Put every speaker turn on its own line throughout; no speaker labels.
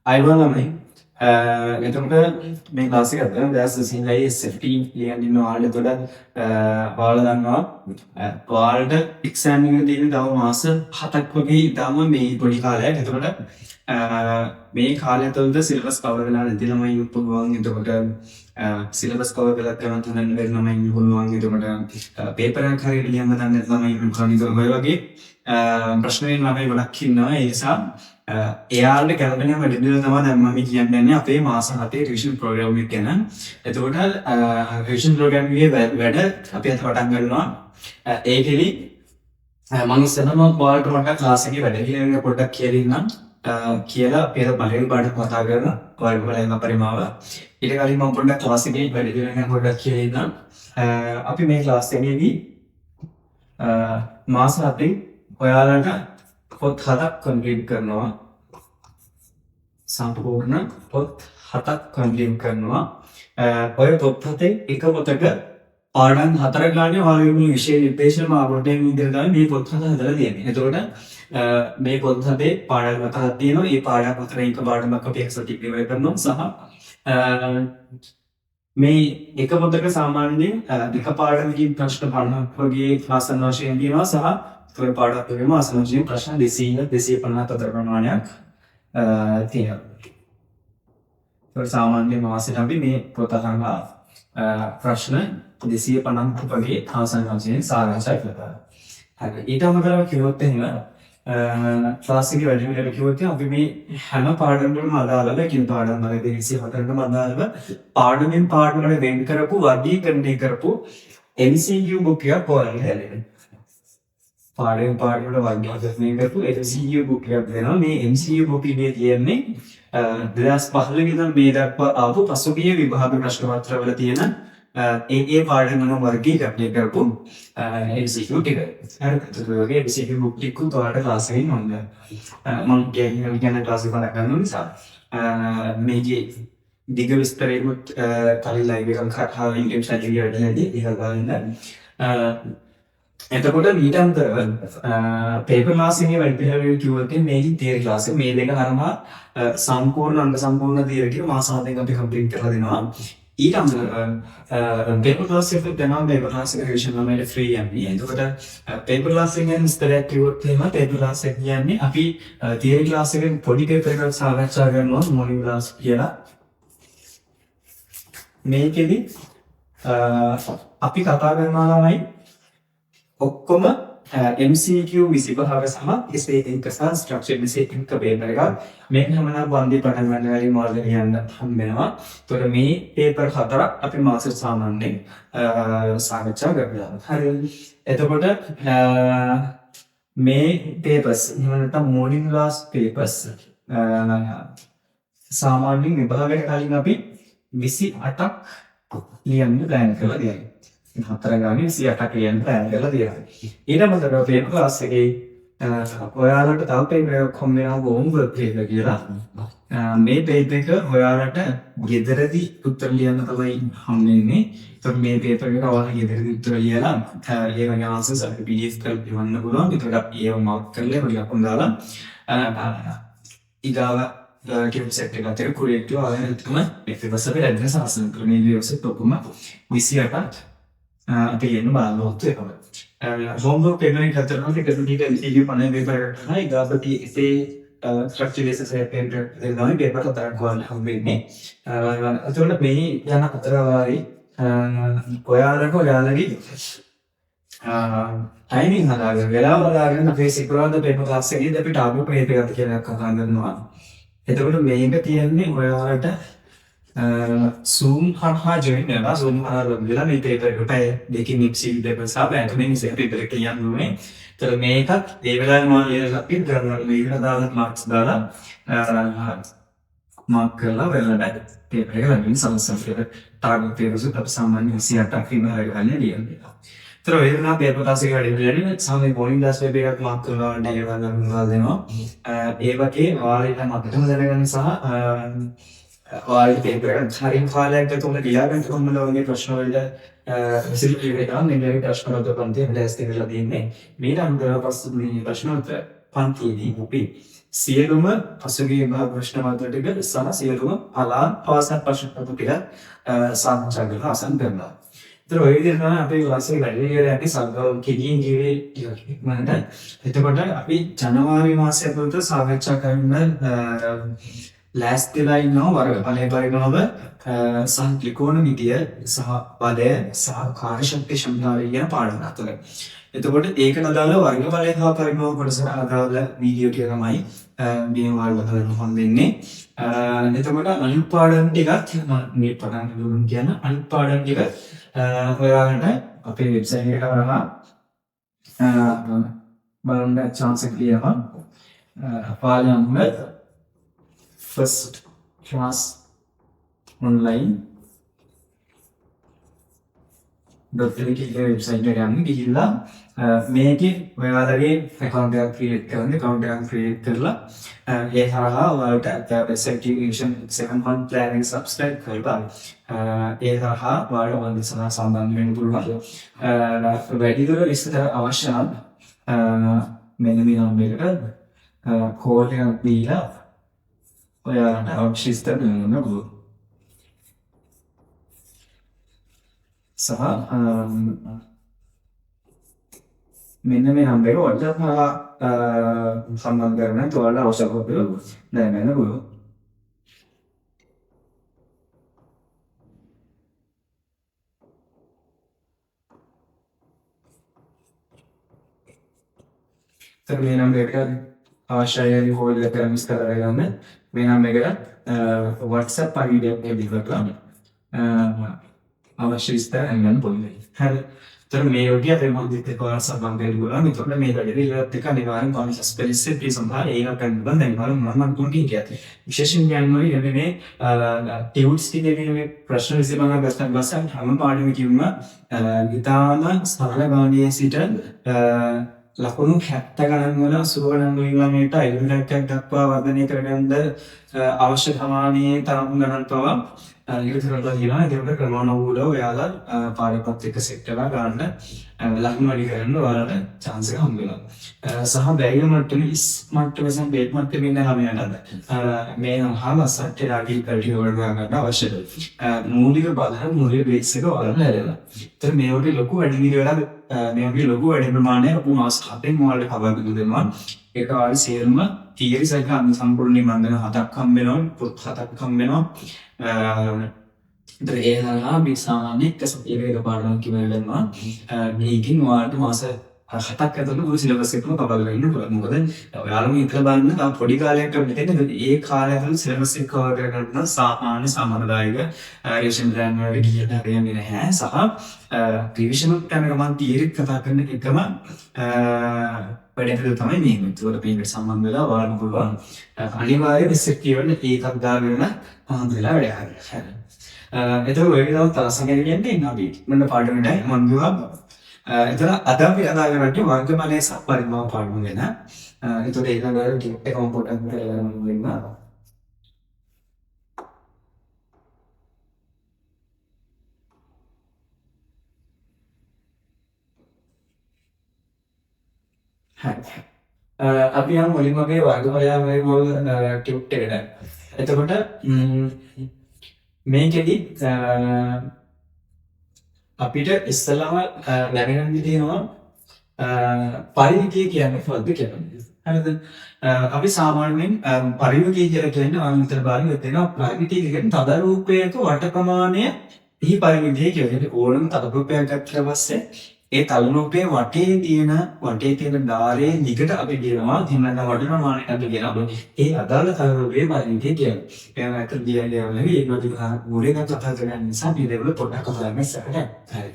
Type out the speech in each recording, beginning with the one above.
අයිබෝන් ළමයි. එතකොට මේ ක්ලාස් එක අද දැස් සිංහලයි SFT ලියන්න ඉන්න ඔයාලට එතකොට ඔයාලා දන්නවා ඔයාලට එක්සෑම් එක තියෙන තව මාස 7ක් වගේ ඉතාලම මේ පොඩි කාලයක්. එතකොට මේ කාලය තුළද සිලබස් කවර් වෙලා නැති ළමයි ඉන්න පුළුවන්. එතකොට සිලබස් කවර් වෙලා කරන්න හදන්න බැරි ළමයි ඉන්න පුළුවන්. එතකොට පේපර් එකක් හරියට ලියන්න දන්නේ නැති ළමයි ඉන්න පුළුවන්. ඒක වගේ ප්‍රශ්න වෙන ළමයි ගොඩක් ඉන්නවා. ඒ නිසා එයාලට කැලපෙන වැඩිදුර තමයි දැන් මම කියන්නේ අපේ මාස 7 රිවිෂන් ප්‍රෝග්‍රෑම් එක ගැන. එතකොට රිවිෂන් ප්‍රෝග්‍රෑම් එකේ වැඩ අපි අද පටන් ගන්නවා. ඒකෙදි මම ඉස්සෙල්ලාම ඔයාලට මට ක්ලාස් එකේ වැඩ පිළිවෙල පොඩ්ඩක් කියලා ඉන්නම්. කියලා අපි අද පළවෙනි පාඩම කතා කරන වර්ග වලින් පරිමාව. ඊට කලින් මම පොඩ්ඩක් ක්ලාස් එකේ වැඩ පිළිවෙල ගැන පොඩ්ඩක් කියලා ඉන්නම්. අපි මේ ක්ලාස් එකේදී මාස 7 ඔයාලට පොත් 7ක් කම්ප්ලීට් කරනවා. සම්පූර්ණ පොත් 7ක් කම්ප්ලීට් කරනවා. ඔය පොත් 7 එක පොතක පාඩම් 4 ගානේ ඔයාලගේ විෂය නිර්දේශන මාර්ගයෙන් විදිහට තමයි මේ පොත් 7 හදලා තියෙන්නේ. එතකොට මේ පොත් 7 පාඩම් 4ක් තියෙනවා. මේ පාඩම් 4 එක පාඩමක් අපි එක්සටික් ඉවර කරනවා සහ මේ එක පොතක සාමාන්‍යයෙන් එක පාඩමකින් ප්‍රශ්න 50ක් වගේ ආසන්න වශයෙන් තියෙනවා සහ තොර පාඩක් වගේම ආසන්න වශයෙන් ප්‍රශ්න 200 250 අතර ප්‍රමාණයක් තියෙනවා. සාමාන්‍ය මාසෙට අපි මේ පොත අහලා ප්‍රශ්න 250ක් වගේ ආසන්න වශයෙන් සාකච්ඡා කරනවා. හරි ඊට අමතරව කිව්වොත් එහෙම ක්ලාස් එකේ වැඩි වෙලා කිව්වොත් අපි මේ හැම පාඩමකටම අදාළව කියන පාඩම් වල 204ටම අදාළව පාඩමෙන් පාඩමකට වෙන් කරපු වර්ගීකරණය කරපු MCQ බුක් එකක් ඔයාලට හැදෙනවා. පාඩමෙන් පාඩමකට වර්ගීකරණය කරපු MCQ බුක් එකක් දෙනවා. මේ MCQ බුක් එකේ තියෙන්නේ 2015 ඉඳන් මේ දක්වා ආපු පසුගිය විභාග ප්‍රශ්න පත්‍රවල තියෙන ඒ පාඩම් වල වර්ගීකරණය කරපු MCQ ටික. හරිද? ඒ වගේ MCQ බුක් ටික උඩට ක්ලාස් එකෙන් මොනද? මම කියන්නේ ක්ලාස් එක බලන්න ගන්න නිසා මේකේ දිග විස්තරේමුත් කලින් ලයිව් එකක් කරලා ඉන්ටර්න් සැලරිය වැඩිදී ඒක බලන්න. එතකොට ඊට අමතරව පේපර් ක්ලාස් එකේ වැඩි පිළිවෙල කිව්වොත් මේකේ තියරි ක්ලාස් එක මේ දෙක හරහා සම්පූර්ණ අංග සම්පූර්ණ තියරි ටික මාස 7කින් අපි කම්ප්ලීට් කරලා දෙනවා. ඊට අමතරව පේපර් ක්ලාස් එකේ දෙනවා පේපර් ක්ලාස් එක රිවිෂන් වලට ෆ්‍රී යන්නේ. එතකොට පේපර් ක්ලාස් එකෙන් විස්තරයක් කිව්වොත් එහෙම පේපර් ක්ලාස් එක කියන්නේ අපි තියරි ක්ලාස් එකෙන් පොඩි පේපර් එකක් සාකච්ඡා කරනවා මොනින් ක්ලාස් කියලා. මේකෙදි අපි කතා කරනවා ළමයි ඔක්කොම MCQ 25ක සහ essay එක සහ structured essay එක පේපර් එකක්. මේක හැමදාම වන්දි පටන් ගන්න වෙලාවේ මොකද කියන්න හම් වෙනවා. ඒතකොට මේ පේපර් 4ක් අපි මාසෙට සාමාන්‍යයෙන් සාකච්ඡා කරනවා. හරිද? එතකොට මේ papers එහෙම නැත්නම් morning class papers සාමාන්‍යයෙන් විභාගයට කලින් අපි 28ක් ලියන්න ප්ලෑන් කරලා තියෙනවා. 4 ගානේ 28ක් ලියන්න ප්ලෑන් කරලා තියෙනවා. ඊට අමතරව පේපර් ක්ලාස් එකේ ඔයාලට තව පේපර් එකක් හම් වෙනවා homework පේපර් කියලා. මේ පේපර් එක ඔයාලට ගෙදරදී උත්තර ලියන්න තමයි හම් වෙන්නේ. ඒත් මේ පේපර් එක ඔයාලා ගෙදරදී උත්තර ලියලා ඒ වගේ answers අපි PDF කරලා දෙවන්න පුළුවන්. ඒකට අපි ඒව මාක් කරලා පොඩි ලකුණු දාලා ඊගාව ටියුටර් සෙට් එක අතර කුරියට්ටු ආයෙත්ම මේ ෆිවර්ස් අපේ ඇඩ්‍රස් ආසන් කරන්නේ වෙබ්සයිට් ඔක්කොම 28ක් අපි එන්න බලනොත් එකම හෝම්වර්ක් පේපර් එක අතරම ටික ටික MCQ පනේ පේපර් එකක් තමයි ගාපටි ඉතේ ස්ට්‍රක්චර් ලෙස පේපර් දෙනවා පේපර් හතරක් වань හම් වෙන්නේ. ඒතකොට මේ යන අතර වාරි ඔයාලගේ ටයිමින් හදාගන්න වෙලාව හදාගන්න අපේ සිකුරාදා පේපර් ක්ලාස් එකේදී අපි ටාගෝ පේපර් එකක් කියලා කතා කරනවා. එතකොට මේක තියෙන්නේ ඔයාලට Zoom හරහා ජොයින් වෙනවා. Zoom හරහා ලොග්ලා මේ පේපර් එකට පැය දෙකකින් MCQ දෙකක් සහ බැංකුවෙන් ඉස්සෙල් පේපර් එක ලියන්න ඕනේ. ඒතර මේකත් ඒ වෙලාවේ මම ලියලා අපි කරනවා. මේකට දාලා මාක්ස් දාලා මාක් කරලා වෙලා බෑ. පේපර් එක ළඟින් සමස්තයට ටාගෝ පේපර්ස් අපි සාමාන්‍ය 28ක් විතර ගන්න ලියන්නේ. ඒතර ඒ වෙලාව පේපර් ක්ලාස් එක වැඩි වෙලානේ සාමාන්‍ය මොනින් ක්ලාස් පේපර් එකක් මාක් කරනවා ඩේවල් ගන්නවා දෙනවා. ඒ වගේ ඔයාලට මතකම දැනගන්න සහ ඔයාලට පේපර් එක හරින් කාලයක් තුන ලියාගන්න කොහොමද වගේ ප්‍රශ්න වලට සිලිපි වෙනවා. මේ ප්‍රශ්න වලට පන්ති ලෑස්ති වෙලා දෙන්නේ. මේ නම් පස්සේ මේ ප්‍රශ්න වලට පන්තියේදී අපි සියලුම පසුගිය ප්‍රශ්න පත්‍ර ටික සහ සියලුම පළාත් පාසල් ප්‍රශ්න පත්‍ර ටික සාකච්ඡා කරලා අවසන් කරනවා. ඒතර ඔය විදිහට තමයි අපේ ක්ලාස් එක වැඩි වෙලා යන්නේ සංගම් කෙලියෙන් ගියේ ඉක්මනට. එතකොට අපි ජනවාරි මාසය ඇතුළත සාකච්ඡා කරන්න ලෑස්තිලා ඉන්නවා වර්ග ඵලයේ පරිණාම සහ ත්‍රිකෝණමිතිය සහ පදය සහ කාර්යශක්ති ශම්භාවය කියන පාඩම් හතර. එතකොට ඒකට අදාළ වර්ග ඵලය සහ පරිණාම කොටසට අදාළ වීඩියෝ ටික තමයි මේ වාල්ව කරන්න හම්බෙන්නේ. එතකොට අනිත් පාඩම් ටිකත් මේ පටන් ගන්න කියන අනිත් පාඩම් ටික හොයාගන්න අපේ වෙබ්සයිට් එකට වරහා බලන්න chance එක තියෙනවා. පාඩම් first class online.lk වෙබ්සයිට් එකට යන්න ගිහිල්ලා මේකේ ඔයාලගේ account එකක් create කරන්න account එකක් create කරලා ඒ හරහා ඔයාලට certification 7 month plan එක subscribe කරලා ඒ හරහා ඔයාලට වන්දි සඳහා සම්බන්ධ වෙන්න පුළුවන්. වැඩිදුර විස්තර අවශ්‍ය නම් මෙන්න මේ නම්බරයට call එකක් දීලා ඔයාලට අවශ්‍ය විස්තර දෙන්න පුළුවන්. සහ මෙන්න මේ නම්බර එක WhatsApp හරහා සම්බන්ධ කරගන්න ඔයාලට අවශ්‍ය කරපු දැනගන්න පුළුවන්. तर මේ නම්බර එක අවශ්‍යයි හොයලා කරලා විස්තර කරගන්න. මේ නම්බර එකට WhatsApp පරිදි දෙවිවලා අවශ්‍ය විස්තර ගන්න පුළුවන්. හරි. तर මේ වගේ අපේ මොහොතේ කොහොමද සම්බන්ධ වෙන්න පුළුවන්. ඒකට මේ වැඩේ ඉලක්ක එක අනිවාර්යෙන් කොමිස් ස්පෙලිස්ට් පිළිසඳා ඒක ගන්න බෑ. දැන් මම තුන්කින් කියතේ. විශේෂයෙන් කියන්නේ මේ ටියුට්ස් දිනේ ප්‍රශ්න විසඳන ගස්සන් හැම පාඩම කියුම ඊටාම සරල ගාණියේ සිට ලකුණු 70 ගණන් වල 80 ගණන් වලින් ළමයට ඉලක්කයක් දක්වා වර්ධනය කරගන්න අවශ්‍ය ප්‍රමාණයේ තරම් ගණන් පවා ඉරිතරලා තියෙනවා. ඒකට ක්‍රමානුකූලව ඔයාලා පාරපත්‍රික සෙට් කරලා ගන්න ලකුණු වැඩි කරන්න ඔයාලට chance එක හම්බ වෙනවා. සහ බැග් මට්ටමේ ඉස් මට්ටමේ සම බේත් මට්ටමේ ඉන්න ළමයාට මේ හාමසට් රාගී කල්ටි වල ගන්න අවශ්‍යයි. මූලික බාධා මූලික බේස් එක ඔයාලා හැදෙනවා. ඒතර මේ වගේ ලොකු වැඩි වෙලා මේ වගේ ලොකු වැඩි ප්‍රමාණයක් අපු මාස 7න් ඔයාලට කවර් දෙනවා. ඒක ආයි සියල්ලම තියරි සයික සම්පූර්ණයෙන් මන්දන 7ක් හම්බ වෙනවා. පොත් 7ක් හම්බ වෙනවා. ඒතර ඒ හරහා මේ සාමාන්‍ය එක සතියක පාඩම් කිව්වම මේකෙන් ඔයාලට මාස 7ක් ඇතුළත පුරු සිලබස් එකම කවර් කරන්න පුළුවන්. මොකද ඔයාලම හිතලා බලන්න තා පොඩි කාලයක් මෙතන ඒ කාලය ඇතුළත සිලබස් එක කවර් කරගන්න සාමාන්‍ය සමානදායක රිවිෂන් ප්ලෑන් වලට ගියට හරියන්නේ නැහැ. සහ රිවිෂන් ප්ලෑන් එක මම තියරිත් කතා කරන එකම වැඩේ තමයි මේ. ඒකට මේකට සම්බන්ධ වෙලා ඔයාලම පුළුවන් අනිවාර්ය රිසෙප්ට් එකවල ඒකක් දාගෙන පහඳ වෙලා වැඩ කරන්න. එතකොට ඔය විදිහට තරසගෙන යන්නේ අපි මම පාඩමට මම ගියා. එතන අද අපි අදාගන්නේ වර්ගමලයේ සපරිමාණ පාඩම ගැන. එතකොට ඊළඟට ටිකට් එක කොම්පෝටර් එකට යන්න වෙනවා. අපි යම් මුලින්ම මේ වර්ගමලයේ මොල් ටිකට් එකට. එතකොට මේකෙදි අපිට ඉස්සෙල්ලාම දැනගන්න තියෙනවා පරිමිතිය කියන්නේ මොකක්ද කියලා. හරිද? අපි සාමාන්‍යයෙන් පරිමිතිය කියලා කියන්නේ ආන්තර බාහිර දෙනවා. පරිමිතිය කියන්නේ තදරූපයක වට ප්‍රමාණය එහි පරිමිතිය කියන්නේ ඕනම තදරූපයක් ගත්තට පස්සේ ඒ තලරූපයේ වටේ තියෙන ධාරයේ දිගට අපි කියනවා තින්නන වටින ප්‍රමාණයට අපි කියනවා. ඒ අදාළ තලරූපයේ පරිමිතිය කියන්නේ. එහෙනම් අතට දියන්නේ වලදී ඒක ටික මුලින්ම කතා කරන්න නිසා පිළිවෙල පොඩ්ඩක් කතා කරන්න ඉස්සරහට. හරි.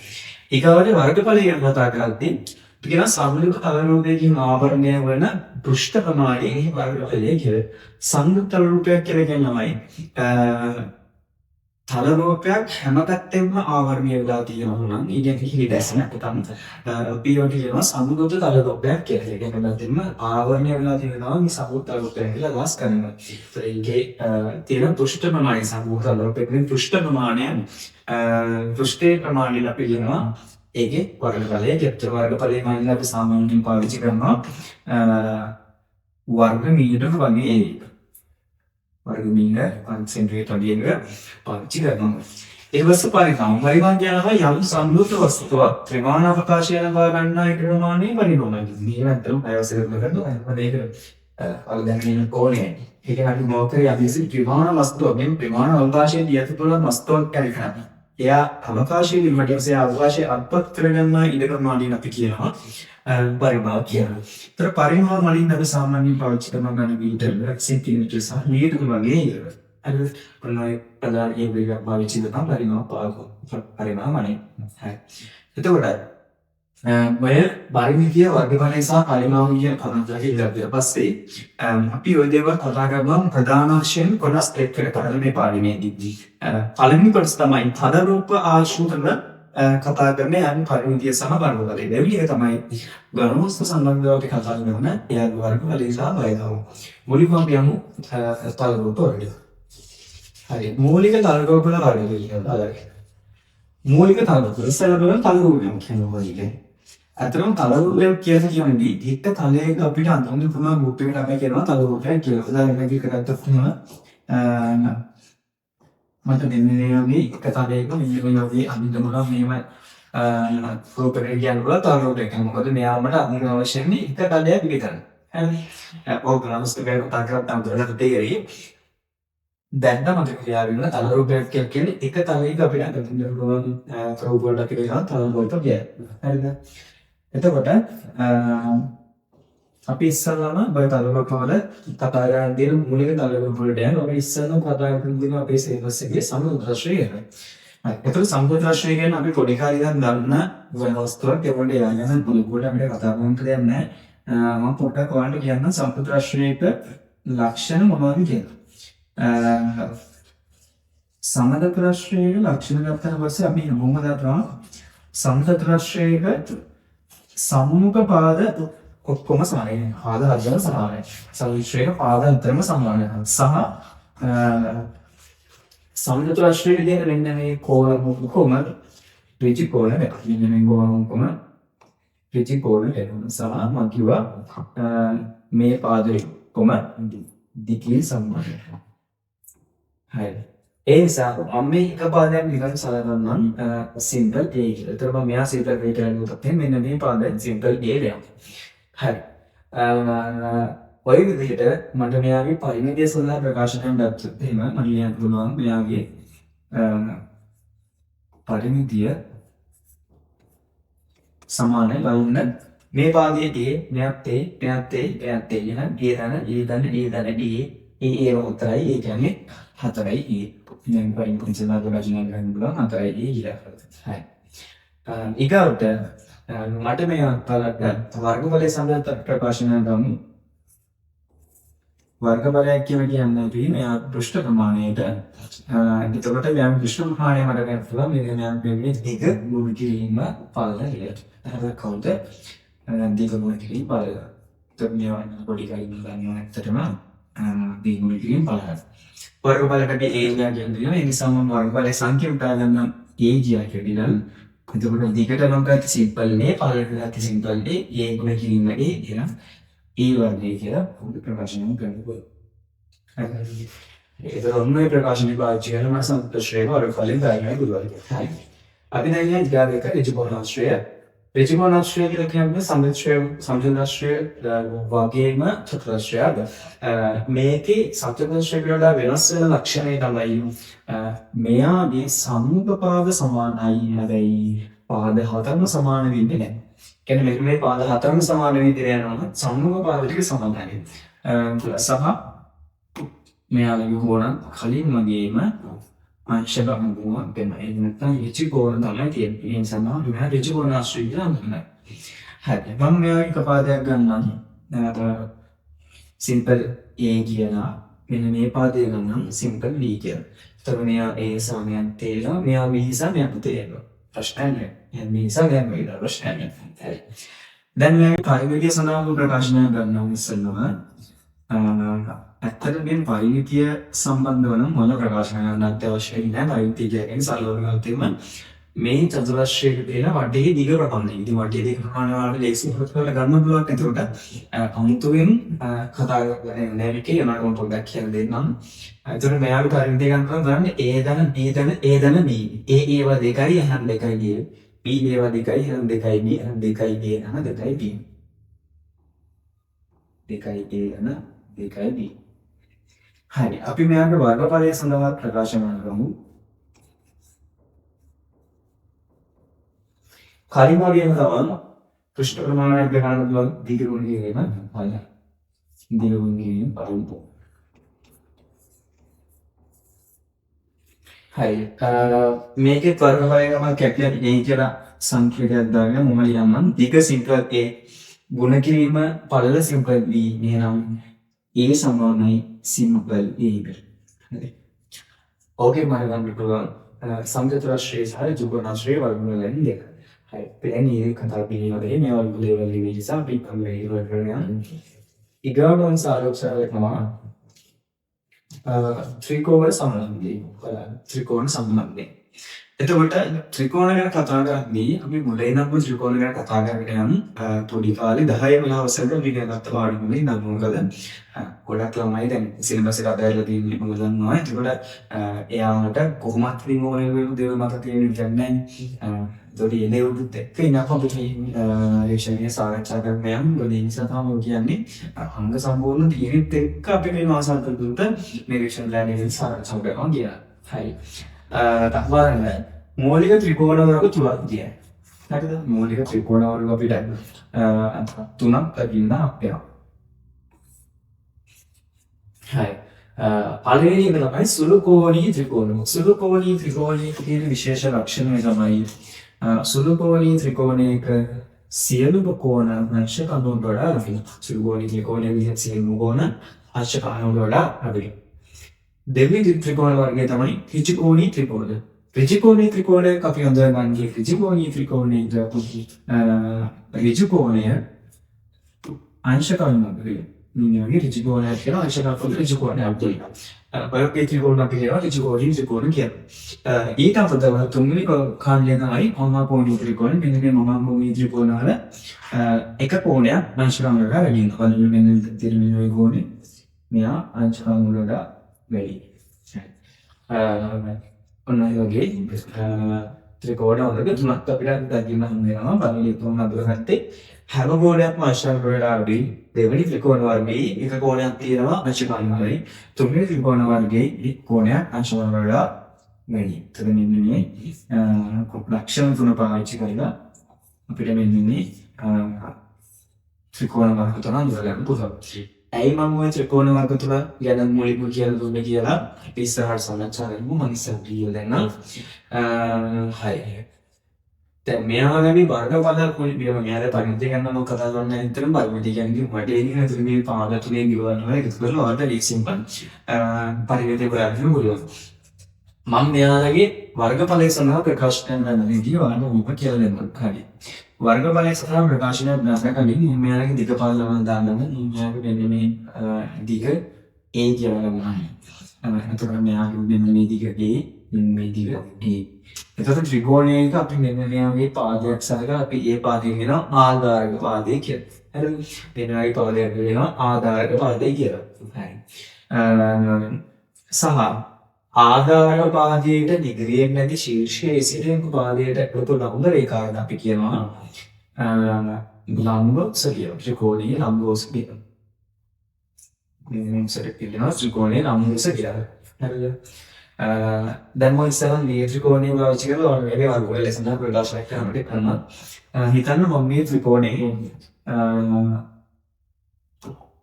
ඊගොල්ලෝ වර්ගඵලය ගැන කතා කරද්දී අපි කියන සමලික තලරූපයේ ආවරණය වන පෘෂ්ඨ ප්‍රමාණයේ වර්ගඵලය කියලා. සංයුක්ත තලරූපයක් කියලා කියනවායි තලරූපයක් හැම පැත්තෙම ආවරණය වෙලා තියෙනවා නම් ඒ කියන්නේ කිසි දැසනක් තමයි. අපි වගේ කියනවා සංයුක්ත තලරූපයක් කියලා. ඒක හැමදෙම ආවරණය වෙලා තියෙනවා මේ සංයුක්ත තලරූපයක් කියලා අදහස් කරනවා. ඒකේ තියෙන පෘෂ්ඨ ප්‍රමාණය සංයුක්ත තලරූපයේ පෘෂ්ඨ ප්‍රමාණය පෘෂ්ඨේ ප්‍රමාණය අපි කියනවා ඒකේ වර්ගඵලය. ඒත් වර්ගඵලය මානසික අපි සාමාන්‍යයෙන් පාවිච්චි කරනවා වර්ග මීටර වගේ එයි. වර්ග මීටර සෙන්ටිමීටර වගේ එක පාවිච්චි කරනවා. ඒ වස්තු පරිමාණ කියනවා යම් සම්මුත වස්තුවක් ත්‍රිමාණ අවකාශය ලබා ගන්නා ප්‍රමාණය පරිමාණ. මේ නැත්නම් අයවසර කරනවා මේක අර දැන් මේ කෝණය. ඒක හරි මොකක්ද අපි ත්‍රිමාණ වස්තුව මේ ත්‍රිමාණ අවකාශයේ දියත තුළ වස්තුවක් කරගන්නවා. එයා අවකාශයේ නිර්මාණය අවකාශයේ අත්පත් කරගන්න ඉඩ ප්‍රමාණය අපි කියනවා පරිමාණ කියනවා. ඒතර පරිමාණ වලින් අපි සාමාන්‍යයෙන් පාවිච්චි කරන ගන්න මීටර සෙන්ටිමීටර සහ මීටර වගේ ඒවා. අර ප්‍රණාය ප්‍රදාන ඒ වගේ පාවිච්චි කරන පරිමාණ වලින්. හරි. එතකොට ඔය පරිමිතිය වර්ගඵලය සහ පරිමාණ කියන පදයක ඉඳලා පස්සේ අපි ওই දේවල් කතා කරනවා ප්‍රධාන වශයෙන් කොටස් දෙකකට කඩන මේ පාඩමේදී. පළවෙනි කොටස තමයි පද රූප ආශ්‍රිතව කතා කරන්නේ යම් පරිමිතිය සහ වර්ගඵලය. දෙවෙනි එක තමයි ගණෝස්ත සම්බන්ධව කතා කරන එයා වර්ගඵලය සහ වෛදාව. මුලින්ම අපි යමු පද රූප වලට. හරි. මූලික තල රූප වල වර්ගය කියනවා. මූලික තල රූප ඉස්සෙල්ලා බලමු තල රූප කියනවා කියන්නේ. අතරම තල රූපයක් කියන්නේ එක තලයක අපිට අඳුරන්න පුළුවන් රූපයකට අපි කියනවා තල රූපයක් කියලා. උදාහරණයක් ගත්තොත් මට දෙන්නේ මේ එක තලයක මේ වගේ අඳුරනවා මේව රූපයක් කියනවා තල රූපයක්. මොකද මෙයාමට අඳුරන අවශ්‍යන්නේ එක තලයක් විතරයි. හරි. ඕක නමස්ත ගාන කතා කරලා අඳුරලා තේරෙයි. දැන් තමයි ක්‍රියාවෙන්න තල රූපයක් කියන්නේ එක තලයක අපිට අඳුරන්න පුළුවන් රූප වලට අපි කියනවා තල රූප කියලා. හරිද? එතකොට අපි ඉස්සල්ලාම ඔය තල රූප වල කතා කරන දේ මූලික තල රූප වලට යනවා. අපි ඉස්සල්ලාම කතා කරන අපේ සිලබස් එකේ සමුද්‍රාශ්‍රය ගැන. හරි. එතකොට සමුද්‍රාශ්‍රය ගැන අපි පොඩි කාලේ ඉඳන් දන්න වස්තුවක් ඒකට යන පොඩි අපිට කතා කරන්න දෙයක් නැහැ. මම පොඩ්ඩක් ඔයාලට කියන්න සමුද්‍රාශ්‍රයේක ලක්ෂණ මොනවද කියලා. සමදත්‍රාශ්‍රයේක ලක්ෂණ ගත්තට පස්සේ අපි මොකද කරන්නේ? සමදත්‍රාශ්‍රයේක සම්මුඛ පාද ඔක්කොම සමානයි. පාද හතරම සමානයි. සමශ්‍රේක පාද හතරම සමානයි. සහ සමදත්‍රාශ්‍රයේ දෙන මෙන්න මේ කෝණ ඔක්කොම ත්‍රිජි කෝණ වෙනවා. මෙන්න මේ කෝණ ඔක්කොම ත්‍රිජි කෝණ වෙනවා. සහ මම කිව්වා මේ පාද ඔක්කොම දිගින් සමානයි. හරි. ඒ නිසා මම මේ එක පාදයක් නිකන් සලකන්නම් සිම්පල් A කියලා. ඒතර මම මෙයා සිම්පල් A කියලා ගත්තොත් මෙන්න මේ පාදයෙන් සිම්පල් A වෙනවා. හරි. ඔය විදිහට මට මෙයාගේ පරිමිතිය සඳහා ප්‍රකාශනයක් ගත්තොත් එහෙම මම ලියන්න පුළුවන් මෙයාගේ පරිමිතිය සමානයි වුණ මේ පාදයේ A මෙයාත් A මෙයාත් A මෙයාත් A එහෙනම් ඒ උත්තරයි ඒ කියන්නේ 4යි දැන් පරිමිතිය සඳහා ප්‍රකාශනයක් ගන්න පුළුවන් 4යි කියලා. හරි. ඊගොල්ලන්ට මට මේ වර්ගඵලයේ සඳහා ප්‍රකාශනයක් ගමු. වර්ගඵලයක් කියන්නේ අපි මෙයා පෘෂ්ඨ ප්‍රමාණයට එතකොට මෙයා පෘෂ්ඨ ප්‍රමාණය මට ගන්න පුළුවන් මේ මෙයා දෙන්නේ දිග මුළු කිරීම පාලන කියලා. හරි කවුද? දිග මුළු කිරීම පාලන. ඒත් මේවා පොඩි කලින් ගන්නවා ඇත්තටම දිග මුළු කිරීම පාලන. වර්ගඵලකට A කියන්නේ ඒ නිසා මම වර්ගඵලයේ සංඛ්‍යා උටා ගන්න A කියලා. එතකොට දිගට නම් ගත්ත සිම්පල් A පාලනට ගත්ත සිම්පල් A ගුණ කිරීම A කියලා. ඒ වර්ගය කියලා පොඩි ප්‍රකාශනයක් කරනවා. හරි. ඒක ඔන්නේ ප්‍රකාශනය පාවිච්චි කරන මම සම්ප්‍රශ්‍රේය වර්ගඵලෙන් ගන්නයි බුදුවරි. හරි. අපි දැන් ඉන්නේ ඊගාව එක ඍජුකෝණාශ්‍රය. ඍජුකෝණාශ්‍රය කියලා කියන්නේ සම්ප්‍රදාශ්‍රය වගේම චතුරාශ්‍රයද. මේකේ සම්ප්‍රදාශ්‍රය වල වෙනස් වෙන ලක්ෂණය තමයි මෙයාගේ සම්මුඛ පාද සමානයි හැබැයි පාද හතරම සමාන වෙන්නේ නැහැ. කියන්නේ මේ පාද හතරම සමාන විදිහට යනවා සම්මුඛ පාද ටික සමානයි. සහ මෙයාලගේ කෝණ කලින් වගේම අංශ ගමනුවක් වෙනවා. ඒ නැත්නම් ඍජු කෝණ තමයි තියෙන්නේ. ඒ නිසා මම මෙයා ඍජු කෝණ ආශ්‍රය කියලා හඳුන්වනවා. හරි. මම මෙයාගේ කපාදයක් ගන්නම්. සිම්පල් A කියලා. මෙන්න මේ පාදය ගන්නම් සිම්පල් B කියලා. ඒතර මෙයා A සමයන් තේලා මෙයා B සමයන් තේලා. ප්‍රශ්නයක් නෑ. මේ නිසා දැන් මේ ප්‍රශ්නයක් නෑ. හරි. දැන් මේ පරිමිතිය සඳහා ප්‍රකාශනය ගන්නවා ඉස්සෙල්ලම ඇත්තට මේ පරිමිතිය සම්බන්ධව නම් මොන ප්‍රකාශන ගන්නත් අවශ්‍යයි නෑ. පරිමිතිය කියන්නේ සරලව ගත්තොත් මේ චතුරස්‍රයක තියෙන වටේ දිග ප්‍රමාණය. ඉතින් වටේ දිග ප්‍රමාණය වලට ලේසි කරලා ගන්න පුළුවන්. එතකොට අමුතුවෙන් කතා කරන්නේ නැහැ මේකේ යනවා පොඩ්ඩක් කියලා දෙන්නම්. එතකොට මෙයාට පරිදි ගන්න පුළුවන් ඒ දන B දන A දන B. A ඒවා දෙකයි අහන් දෙකයි D. B ඒවා දෙකයි අහන් දෙකයි B අහන් දෙකයි A අහන් දෙකයි B. දෙකයි A අහන් දෙකයි B. හරි. අපි මෙයාට වර්ගඵලය සඳහා ප්‍රකාශ කරමු. කලින් වගේම තමයි පෘෂ්ඨ ප්‍රමාණයක් ගන්න පුළුවන් දිග ගුණ කිරීම හරි. දිග ගුණ කිරීම බලමු. හරි. මේකේ වර්ගඵලය තමයි කැපිටල් A කියලා සංකේතයක් දාගෙන මොම ලියන්නම් දිග සිම්පල් A ගුණ කිරීම පළල සිම්පල් B එහෙනම් A සමානයි සිම්පල් A එකට. හරි. ඕකේ මම ගන්න පුළුවන් සම්චතුරාශ්‍රය සහ ජුගුණාශ්‍රය වර්ගමූලයන් දෙක. හරි. පෙන්නේ කතා පිළිවෙලේ මේ වර්ගමූල නිසා අපි මේ ඉවර කරගෙන ඊගාවන් සාරෝක්ෂය තමයි ත්‍රිකෝණ සම්බන්ධය. ත්‍රිකෝණ සම්බන්ධය. එතකොට ත්‍රිකෝණ ගැන කතා කරද්දී අපි මුලින් නම් ත්‍රිකෝණ ගැන කතා කරගෙන යන පොඩි කාලේ 10 වෙනි අවසරට අපි ගත්ත පාඩමුනේ නම් මොකද ගොඩක් ළමයි දැන් සිලබස් එක අදාළලා තියෙන්නේ මොකද දන්නවා. එතකොට එයාට කොහොමත් ත්‍රිකෝණ වල දේවල් මත තියෙන විදිහක් නැහැ. ඒතකොට එනේ උඩුත් එක්ක ඉනක් අපිට රේෂණීය සාකච්ඡා කරන්න යන්න ඒ නිසා තමයි කියන්නේ අංග සම්පූර්ණ තියෙනෙත් එක්ක අපි මේ මාසල් තුනට මේ රේෂණ ලෑනේ සාකච්ඡා කරනවා කියලා. හරි. තහවරන මූලික ත්‍රිකෝණ වර්ග තුනක් තියෙනවා. හරිද? මූලික ත්‍රිකෝණ වර්ග අපිට තුනක් ලැබින්න අපේ. හරි. පළවෙනි එක තමයි සුළු කෝණී ත්‍රිකෝණ. සුළු කෝණී ත්‍රිකෝණයේ තියෙන විශේෂ ලක්ෂණය තමයි සුළු කෝණී ත්‍රිකෝණයක සියලුම කෝණ අංශ කණුවට වඩා අඩුයි. සුළු කෝණී ත්‍රිකෝණයේ විදිහට සියලුම කෝණ අංශ කණුවට වඩා අඩුයි. දෙවෙනි ත්‍රිකෝණ වර්ගය තමයි ත්‍රිකෝණී ත්‍රිකෝණ. ත්‍රිකෝණී ත්‍රිකෝණයක අපි හඳුන්වන්නේ ත්‍රිකෝණී ත්‍රිකෝණයේ ඍජු කෝණය අංශ කණුවට නියමයි ඍජු කෝණය කියලා අංශ කණුවට ඍජු කෝණයක් තියෙනවා. ඔයගේ ත්‍රිකෝණ අපි කියනවා ඍජු කෝණී ත්‍රිකෝණ කියලා. ඊට අමතරව තුන්වෙනි කාණ්ඩය තමයි මහාකෝණී ත්‍රිකෝණ. මෙන්න මේ මහාකෝණී ත්‍රිකෝණ වල එක කෝණයක් අංශ කණුවට වැඩි වෙනවා. මෙන්න තිරමිනෝයි කෝණය මෙයා අංශ කණුවට වැඩි. ඔන්න ඔයගේ ත්‍රිකෝණ වලක තුනක් අපිට දකින්න හම්බ වෙනවා. පළවෙනි තුන අඳුරගත්තේ හැම කෝණයක්ම අංශ කණුවට අඩුයි. දෙවෙනි ත්‍රිකෝණ වර්ගයේ එක කෝණයක් තියෙනවා අංශ කණුවයි. තුන්වෙනි ත්‍රිකෝණ වර්ගයේ එක් කෝණයක් අංශ කණුවට වැඩි. එතන මෙන්න මේ ලක්ෂණ තුන පාවිච්චි කරලා අපිට මෙන්න මේ ත්‍රිකෝණ වර්ග තුන අඳුරගන්න පුළුවන්. ඇයි මම ඔය ත්‍රිකෝණ වර්ග තුන ගැන මුලින්ම කියලා දුන්නේ කියලා අපි ඉස්සරහට සාකච්ඡා කරමු. මම ඉස්සරහ වීඩියෝ දෙන්නම්. හරි. දැන් මෙයා ගැන වර්ගඵල කොහොමද මෙයාට පරිමිතිය ගැන මම කතා කරන්න හිතන පරිමිතිය කියන්නේ මට එන්නේ නැතුව මේ පාද තුනේ ගිවන වල එකතු කරලා ඔයාලට ලීසිම්පන් පරිමිතිය හොයාගන්න පුළුවන්. මම මෙයාලගේ වර්ගඵලය සඳහා ප්‍රකාශ කරන විදිය ඔයාලට උඹ කියලා දෙන්නම්. හරි. වර්ගඵලය සඳහා ප්‍රකාශනයක් දාන්න කලින් මෙයාලගේ දිග පළලම දාන්නම මෙයාගේ මෙන්න මේ දිග A කියලා ගන්නවා. එතකොට මෙයාගේ මෙන්න මේ දිග A මේ දිග A. එතකොට ත්‍රිකෝණයක අපි මෙන්න මෙයාගේ පාදයක් සලකලා අපි ඒ පාදයෙන් වෙනවා ආධාරක පාදය කියලා. හරිද? මෙන්න මේ පාදයක් වෙනවා ආධාරක පාදය කියලා. හරි. සහ ආධාරක පාදයට දිගියෙන් නැති ශීර්ෂයේ සිටින පාදයට එකතු ලම්බ රේඛාවක් අපි කියනවා ලම්බ සරිය. ත්‍රිකෝණීය ලම්බ සරිය. මේ සරිය කියනවා ත්‍රිකෝණීය ලම්බ සරිය. හරිද? දැන් මම ඉස්සරහ මේ ත්‍රිකෝණය පාවිච්චි කරලා ඔයාලගේ වර්ගවල ලෙසන ප්‍රකාශ කරනවා. හිතන්න මම මේ ත්‍රිකෝණේ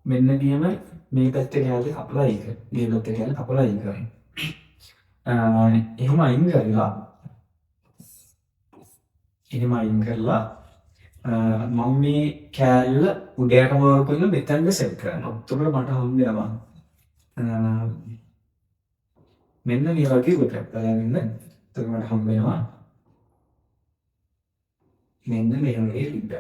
මෙන්න නියම මේ පැත්තේ ගාලා කපලා ඉක. මේ පැත්තේ ගාලා කපලා ඉක. එහෙම අයින් කරලා මම මේ කෑල්ල උඩයටම වරපුවල මෙතනට සෙට් කරනවා. එතකොට මට හම්බ වෙනවා මෙන්න මේ වගේ කොටයක් බලන්න. එතකොට මට හම්බ වෙනවා මෙන්න මේ වගේ රිද්දක්.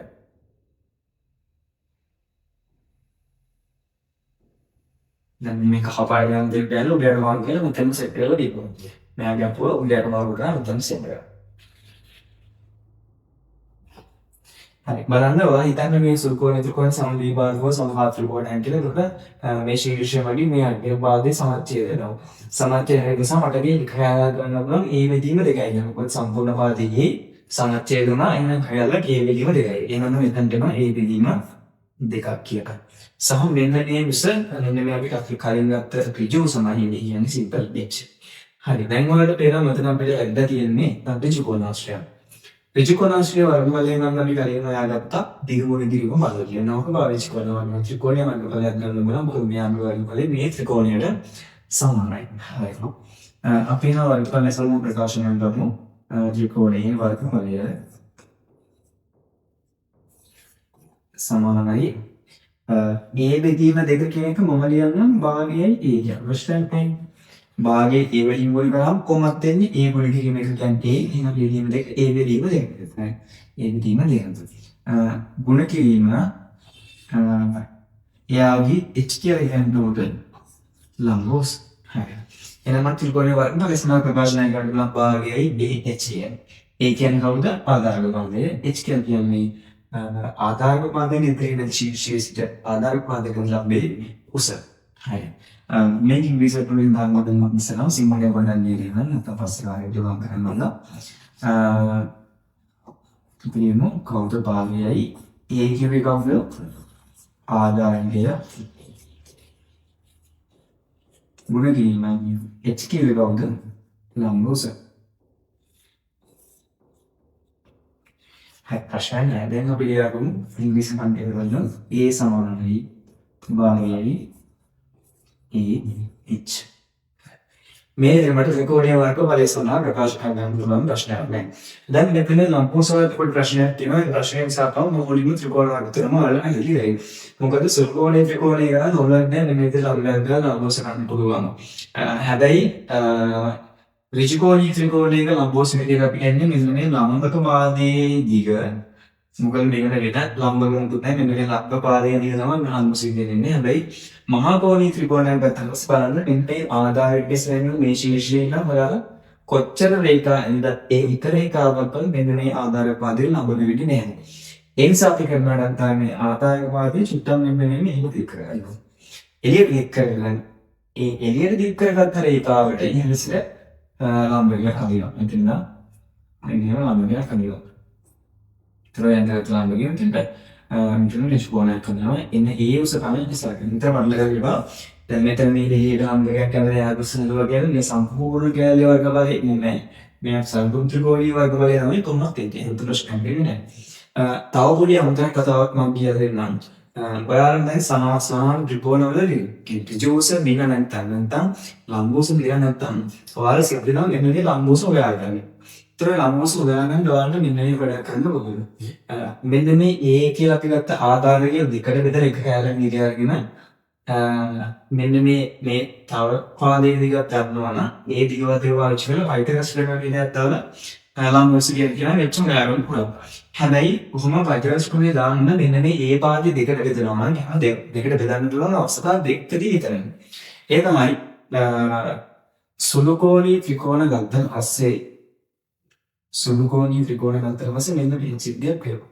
දැන් මේක කපාගෙන දෙන්න බැලුවා උඩයට වරපුවල මෙතන සෙට් කරලා දීපුවා. මෙයාගේ අපුව උඩයට වරපුවල මෙතන සෙට් කරා. හරි බලන්න ඔයා හිතන්න මේ සුළුකෝණ ත්‍රිකෝණ සමද්විබාහුව සමබාහු ත්‍රිකෝණයක් කියලා. එතකොට මේ ශීර්ෂය වලින් මේ අග්‍රභාගයේ සමච්ඡේද වෙනවා. සමච්ඡේදය නිසා මට මේ ඛයාල ගන්න පුළුවන් ඒ විදිහම දෙකයි. මොකද සම්පූර්ණ පාදයේ සමච්ඡේද වුණා එහෙනම් ඛයාල ඒ විදිහම දෙකයි. එහෙනම් මෙතනට එනවා ඒ විදිහම දෙකක් කියලා. සහ මෙන්න මේ මිස මෙන්න මේ අපි කලින් ගත්ත ඍජු සමාහින්නේ කියන්නේ සිම්පල් h. හරි දැන් ඔයාලට පේනවා මෙතන අපිට ඇද්දා තියෙන්නේ ඍජු කෝණාශ්‍රය. ඍජු කෝණාශ්‍රය වර්ගවලයෙන් නම් අපි කලින් හොයාගත්තා දිගුම දිගුම බලය කියනවා. ඔක පාවිච්චි කරනවා නම් ත්‍රිකෝණීය වර්ගවලයක් ගන්න බලමු. මොකද මේ අංග වර්ගවලේ මේ ත්‍රිකෝණයට සමානයි. හරි. අපි නා වර්ගවල සමු ප්‍රකාශනය කරමු. ත්‍රිකෝණීය වර්ගවලය සමානයි. ඒ බෙදීම දෙක කියන එක මොම ලියන්නම් භාගයයි ඒ කියන ප්‍රශ්නයයි. භාගයේ ඒ වලින් මුල් කරාම කොහොමද වෙන්නේ? ඒ මුල් කිරීම එක කියන්නේ එහෙනම් බෙදීම දෙක ඒ බෙදීම දෙක. ඒ බෙදීම දෙක. ගුණ කිරීම යාවි h කියලා කියනකොට ලම්බෝස්. හරි. එහෙනම් ත්‍රිකෝණයේ වර්ගන ලෙසම ප්‍රකාශනය කරනවා භාගයයි bh. ඒ කියන්නේ කවුද? ආධාරක භාගය. h කියන්නේ ආධාරක පාදයෙන් ඉදිරියට ශීර්ෂයට ආධාරක පාදයෙන් ලම්බේ උස. හරි. මේ ඉංග්‍රීසි වලින් දාන්න මම ඉස්සරහ සිංහලෙන් වඩන්නේ නේද? නැත්නම් පස්සේ ආයෙත් ජොලම් කරනවා. ඉතින් කවුද භාගයයි ඒ කිව්වේ කවුද? ආධාරකය. ගුණ කිරීමයි h කිව්වේ කවුද? ලම්බ උස. ප්‍රශ්න නෑ. දැන් අපි ලියමු ඉංග්‍රීසි කන්ටෙන්ට් වල a සමානයි භාගයයි h. මේ මට ත්‍රිකෝණීය වර්ග බලය සඳහා ප්‍රකාශ කරන්න පුළුවන් ප්‍රශ්නයක් නෑ. දැන් මෙතන ලම්බෝසවලට පොඩි ප්‍රශ්නයක් තියෙනවා. ඒ ප්‍රශ්නයෙන් සාකච්ඡා මොහොලින් ත්‍රිකෝණ වර්ග තුනම අල්ලලා ඉලිරයි. මොකද සුළුකෝණීය ත්‍රිකෝණය ගන්න හොලක් නෑ. මේ විදිහට ලම්බයක් ගන්න ලම්බෝස ගන්න පුළුවන්. හැබැයි ඍජුකෝණීය ත්‍රිකෝණයක ලම්බෝස විදිහට අපි කියන්නේ මෙන්න මේ ලම්බක පාදයේ දිග. මොකද මේකට වෙනත් ලම්බක මුකුත් නැහැ. මෙන්න මේ ලම්බ පාදයේ දිග තමයි ලම්බෝස විදිහට. හැබැයි මහා කෝණීය ත්‍රිකෝණයක් ගත්තම බලන්න මෙන්න මේ ආධාරයේ සෙන් මේ ශීර්ෂයේ නම් ඔයාලා කොච්චර රේඛා ඉඳ ඒ එක රේඛාවක් වල මෙන්න මේ ආධාර පාදයේ ලම්බ විදිහට නැහැ. ඒ නිසා අපි කරනවා තමයි ආධාර පාදයේ චුට්ටක් මෙන්න මේ එහෙම දික් කරගන්නවා. එළියට දික් කරගන්න. ඒ එළියට දික් කරගත්ත රේඛාවට ඉහළට ලම්බයක් හදිනවා. එතන මෙන්න ලම්බයක් හදිනවා. ත්‍රියංග ලම්බයක් තියෙනවා. මෙතන ඍජුකෝණයක් කරනවා. එන්න ඒ උස තමයි ඉස්සරහින් විතර වඩලා ගන්නවා. දැන් මෙතන මේ දෙහියට ලම්බයක් කරලා යාගුසනලුව කියන්නේ මේ සම්පූර්ණ කැලේ වර්ග බලේ නෙමෙයි. මේ සම්පූර්ණ ත්‍රිකෝණීය වර්ග බලේ තමයි තුනක් තියෙන්නේ. ඒක ප්‍රශ්නයක් නෙමෙයි. තව පොඩි අමුතක් කතාවක් මම කියලා දෙන්නම්. ඔයාලා දැන් සමාන ත්‍රිකෝණවල ඍජුස මිල නැත්නම් ලම්බෝස මිල නැත්නම් ඔයාලා සිද්ධනවා මෙන්න මේ ලම්බෝස හොයාගන්න. ඒතර ලම්බෝස හොයාගන්න ඔයාලට මෙන්න මේ වැඩ කරන්න ඕනේ. මෙන්න මේ A කියලා අපි ගත්ත ආධාරයේ දෙකට බෙදලා එක කැලේ ඉඳි අරගෙන මෙන්න මේ තව පාදයේ දිගක් ගන්නවා නම් ඒ දිගවතේ පාවිච්චි කරලා පයිතගස් ක්‍රමයක් විදිහට දාලා ලම්බෝස කියන මෙච්චර ගානක් පුළුවන්. හැබැයි කොහොම පයිතගස් ක්‍රමයේ දාන්න මෙන්න මේ A පාදයේ දෙකට බෙදනවා නම් දෙකට බෙදන්න පුළුවන් අවස්ථා දෙකකදී විතරයි. ඒ තමයි සුළුකෝණී ත්‍රිකෝණ ගත්තන් පස්සේ සුළුකෝණී ත්‍රිකෝණ ගත්තන් පස්සේ මෙන්න මේ සිද්ධියක් වෙනවා.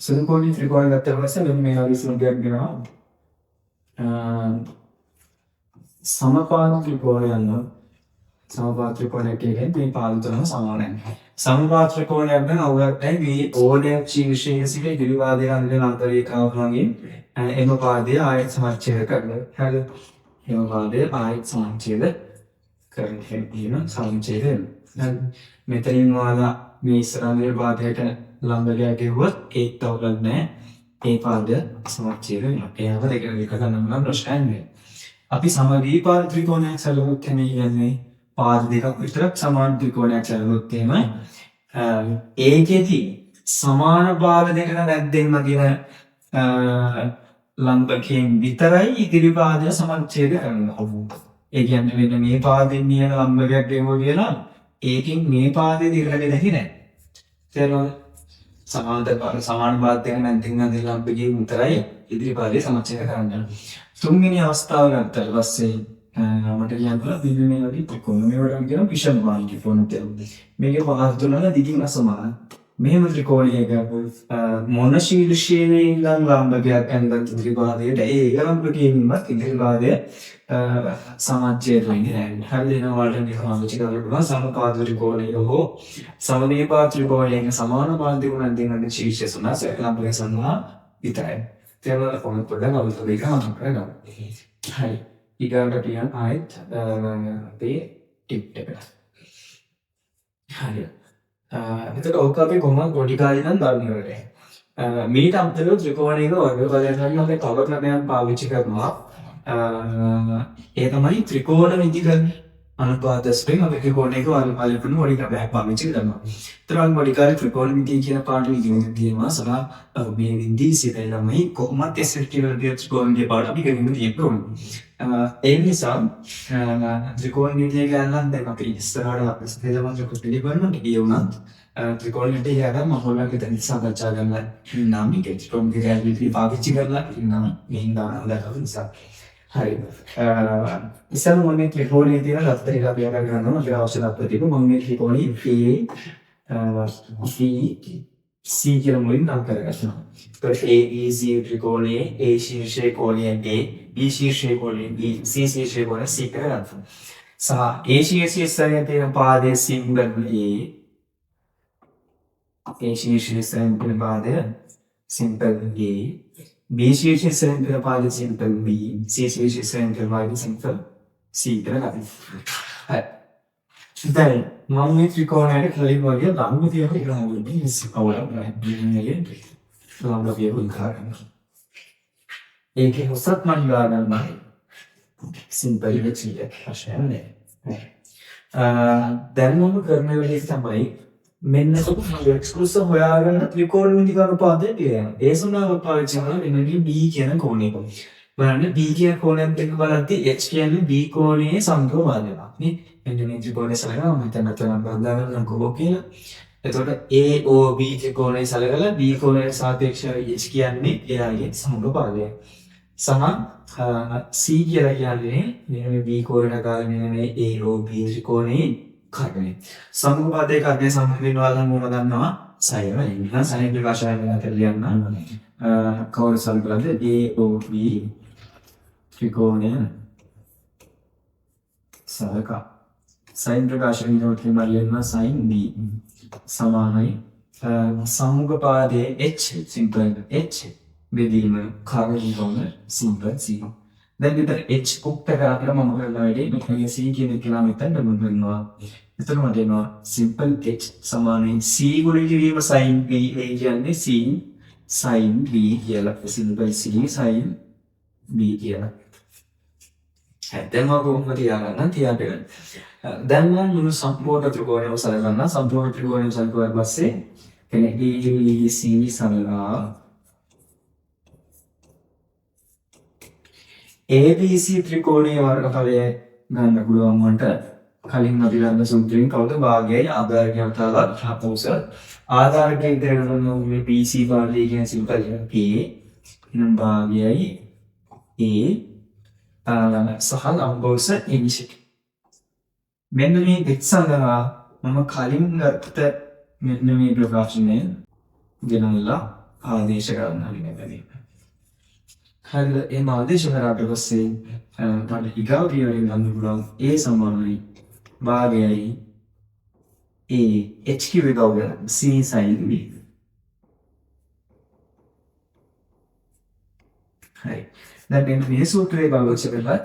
සුළුකෝණී ත්‍රිකෝණ ගත්තන් පස්සේ මෙන්න මේ වගේ සිද්ධියක් වෙනවා. සමපාද ත්‍රිකෝණයන් සමපාද ත්‍රිකෝණයක් කියන්නේ මේ පාද තුනම සමානයි. සමපාද ත්‍රිකෝණයක් නම් අවුලක් නැහැ. මේ ඕනෑම ශීර්ෂයේ සිට ඉදිරිවාදයේ අන්තිම අන්තරේඛාව වගේ එම පාදයේ ආයත සමච්ඡේද කරනවා. හරි. එම පාදයේ ආයත සමච්ඡේද කරන සමච්ඡේද. දැන් මෙතනින් වාලා මේ ඉස්සරහේ පාදයට ලම්බකයක් ගෙවුවොත් ඒක තවලක් නැහැ. ඒ පාද සමච්ඡේද වෙනවා. ඒව දෙක ගන්න නම් ප්‍රශ්නයක් නෑ. අපි සමද්විපාද ත්‍රිකෝණයක් සැලකුවොත් කියන්නේ පාද දෙකක් විතරක් සමාන ත්‍රිකෝණයක් සැලකුවොත් එහෙමයි. ඒකෙදි සමාන පාද දෙක නැද්දෙන්න කියන ලම්බකයෙන් විතරයි ඉදිරි පාදය සමච්ඡේද කරනවා. ඒ කියන්නේ මෙන්න මේ පාදෙන් නියන ලම්බකයක් ගෙවුවා කියලා ඒකෙන් මේ පාදේ දිගට දෙන්නේ නැහැ. තේරුණාද? සමාන පාද දෙක නැත්නම් ලම්බකයෙන් විතරයි ඉදිරි පාදය සමච්ඡේද කරන්නේ. තුන්වෙනි අවස්ථාව ගත්තට පස්සේ මට කියන්න දිවි වගේ ත්‍රිකෝණ මේවට කියන විෂම බාහු ත්‍රිකෝණ කියලා. මේකේ පහත තුනම දිගින් අසමාන. මෙහෙම ත්‍රිකෝණයක මොන ශීර්ෂයේ ඉඳන් ලම්බකයක් ඇඳන් ත්‍රිකෝණයට ඒ ලම්බකයෙන්වත් ඉදිරිපාදය සමාජයට වෙන්නේ නැහැ. හරිද? වලට නිකම්විච කරලා සමපාද ත්‍රිකෝණයක හෝ සමනීපාද ත්‍රිකෝණයක සමාන පාද දෙකක් දෙන ශීර්ෂය සුණා ලම්බක සම්මා විතරයි. තේරුණා කොහොමද පොඩ්ඩක් අවුල් දෙකක් අහන්න කරගන්න. හරි. ඊගාට කියන ආයත් අපේ ටිප් එකට. හරි. එතකොට ඕක අපි කොහොමද පොඩි කාලේ නම් දන්නවනේ. මේට අමතරව ත්‍රිකෝණයක වර්ග බලයක් ගන්න අපි තව ක්‍රමයක් පාවිච්චි කරනවා. ඒ තමයි ත්‍රිකෝණ විදිහට අනුපාත ස්ප්‍රින් අපි ත්‍රිකෝණයක වර්ග බලයක් කරන පොඩි ක්‍රමයක් පාවිච්චි කරනවා. ඒතරම් පොඩි කාලේ ත්‍රිකෝණ විදිහ කියන පාඩම ඉගෙන ගන්නවා. සලා මේ විදිහ සිතෙන්නමයි කොහොමද SFT වල ත්‍රිකෝණයේ පාඩම අපි ඉගෙන ගන්නවා. ඒ නිසා ත්‍රිකෝණ විදිය ගන්න දැන් අපි ඉස්සරහට අපි ස්ථිරවන්ත පිළිගන්න කියුණත් ත්‍රිකෝණ විදිය ගන්න මොහොතක දැන් සාකච්ඡා කරන්න නම් මේක ත්‍රිකෝණ විදිය පාවිච්චි කරලා ඉන්නවා මෙහින් දානවා නිසා හරි ඉස්සර මොනේ ත්‍රිකෝණයේ තියෙන රත්තරන් අපි අර ගන්නවා ඒක අවශ්‍ය රත්තරන් මම මේ ත්‍රිකෝණයේ C කියලා මුලින් නම් කරගන්නවා. AEC ත්‍රිකෝණයේ A ශීර්ෂයේ කෝණයේ A B ශීර්ෂයේ කෝණයේ B C ශීර්ෂයේ කෝණයේ C කියලා ගන්නවා. සහ A ශීර්ෂයේ තියෙන පාදයේ සිම්බල් A ශීර්ෂයේ තියෙන පාදයේ සිම්බල් A B ශීර්ෂයේ තියෙන පාදයේ සිම්බල් B C ශීර්ෂයේ තියෙන පාදයේ සිම්බල් C කියලා ගන්නවා. හරි. දැන් මම මේ ත්‍රිකෝණයට කලින් වගේ ලම්බ තියලා ඉරහුවන්නේ අවුලක් ලම්බ තියලා කරනවා. ඒකේ හොසත් මන් ගන්නවා සිම්පල් වෙච්චිය අශයන්නේ. දැන් මම කරන වෙලේ තමයි මෙන්න එක්ස්ක්ලූසිව් හොයාගන්න ත්‍රිකෝණ විදිහකට පාදේ තියෙනවා. ඒ සුණාව පාවිච්චි කරලා මෙන්න B කියන කෝණයක. බලන්න B කියන කෝණයත් එක්ක බලද්දී H කියන්නේ B කෝණයේ සමගාමීව නේ. මෙන්න මේ ත්‍රිකෝණය සලකනවා මම හිතන්න බඳාගන්න කොහොම කියලා. එතකොට AOB ත්‍රිකෝණය සලකලා B කෝණයට සාපේක්ෂව H කියන්නේ එයාගේ සමගාමීය. සහ C කියලා කියන්නේ මේ B කෝණයට ගානේ මේ AOB ත්‍රිකෝණයේ කර්ණය. සමගාමීය කර්ණය සම්පූර්ණ වෙනවා නම් මොනවද දන්නවා? සයින් වෙනවා. සයින් ප්‍රකාශය වෙනවා කියලා කියන්න. කවුරු සල්කලාද AOB ත්‍රිකෝණය සලකා සයින් ප්‍රකාශ විනෝඩ කිමල්ලෙන්න සයින් B සමානයි සමුගපාදයේ H සිම්පල් H බෙදීම කාර්යීකෝණ සිම්පල් C. දැන් විතර H උක්ත කරලා මම කරලා වැඩි මෙතන C කියන එක නම් මෙතන ගන්නවා. එතන මට එනවා සිම්පල් H සමානයි C ගුණ කිරීම sin B ඒ කියන්නේ sin sin B කියලා සිම්පල් C sin B කියලා. දැන් මම කොහොමද තියාගන්න තියාගන්න. දැන් මම මුළු සම්පූර්ණ ත්‍රිකෝණයම සලකනවා. සම්පූර්ණ ත්‍රිකෝණයම සලකුවාට පස්සේ කෙනෙක් ABC සලකා ABC ත්‍රිකෝණයේ වර්ගඵලය ගන්න පුළුවන් වන්ට කලින් අපි ගන්න සූත්‍රයෙන් කවුද භාගයයි ආධාරකයන් තාලා හපෝස ආධාරකයෙන් දෙන්න මේ BC පාඩේ කියන සිම්පල් P නම් භාගයයි A සහ ලම්බෝස ඉනිෂි. මෙන්න මේ එක්සඳහා මම කලින් ගත්ත මෙන්න මේ ප්‍රකාශනය ගෙනල්ලා ආදේශ කරන්න හරිනේ. හරිද? එහෙම ආදේශ කරාට පස්සේ මට ඊගාව පියවරෙන් ගන්න පුළුවන් A සමානයි භාගයයි A H කිව්වේ කවුද? C sin B. හරි. දැන් මේ සූත්‍රයේ පාවිච්චි කරලා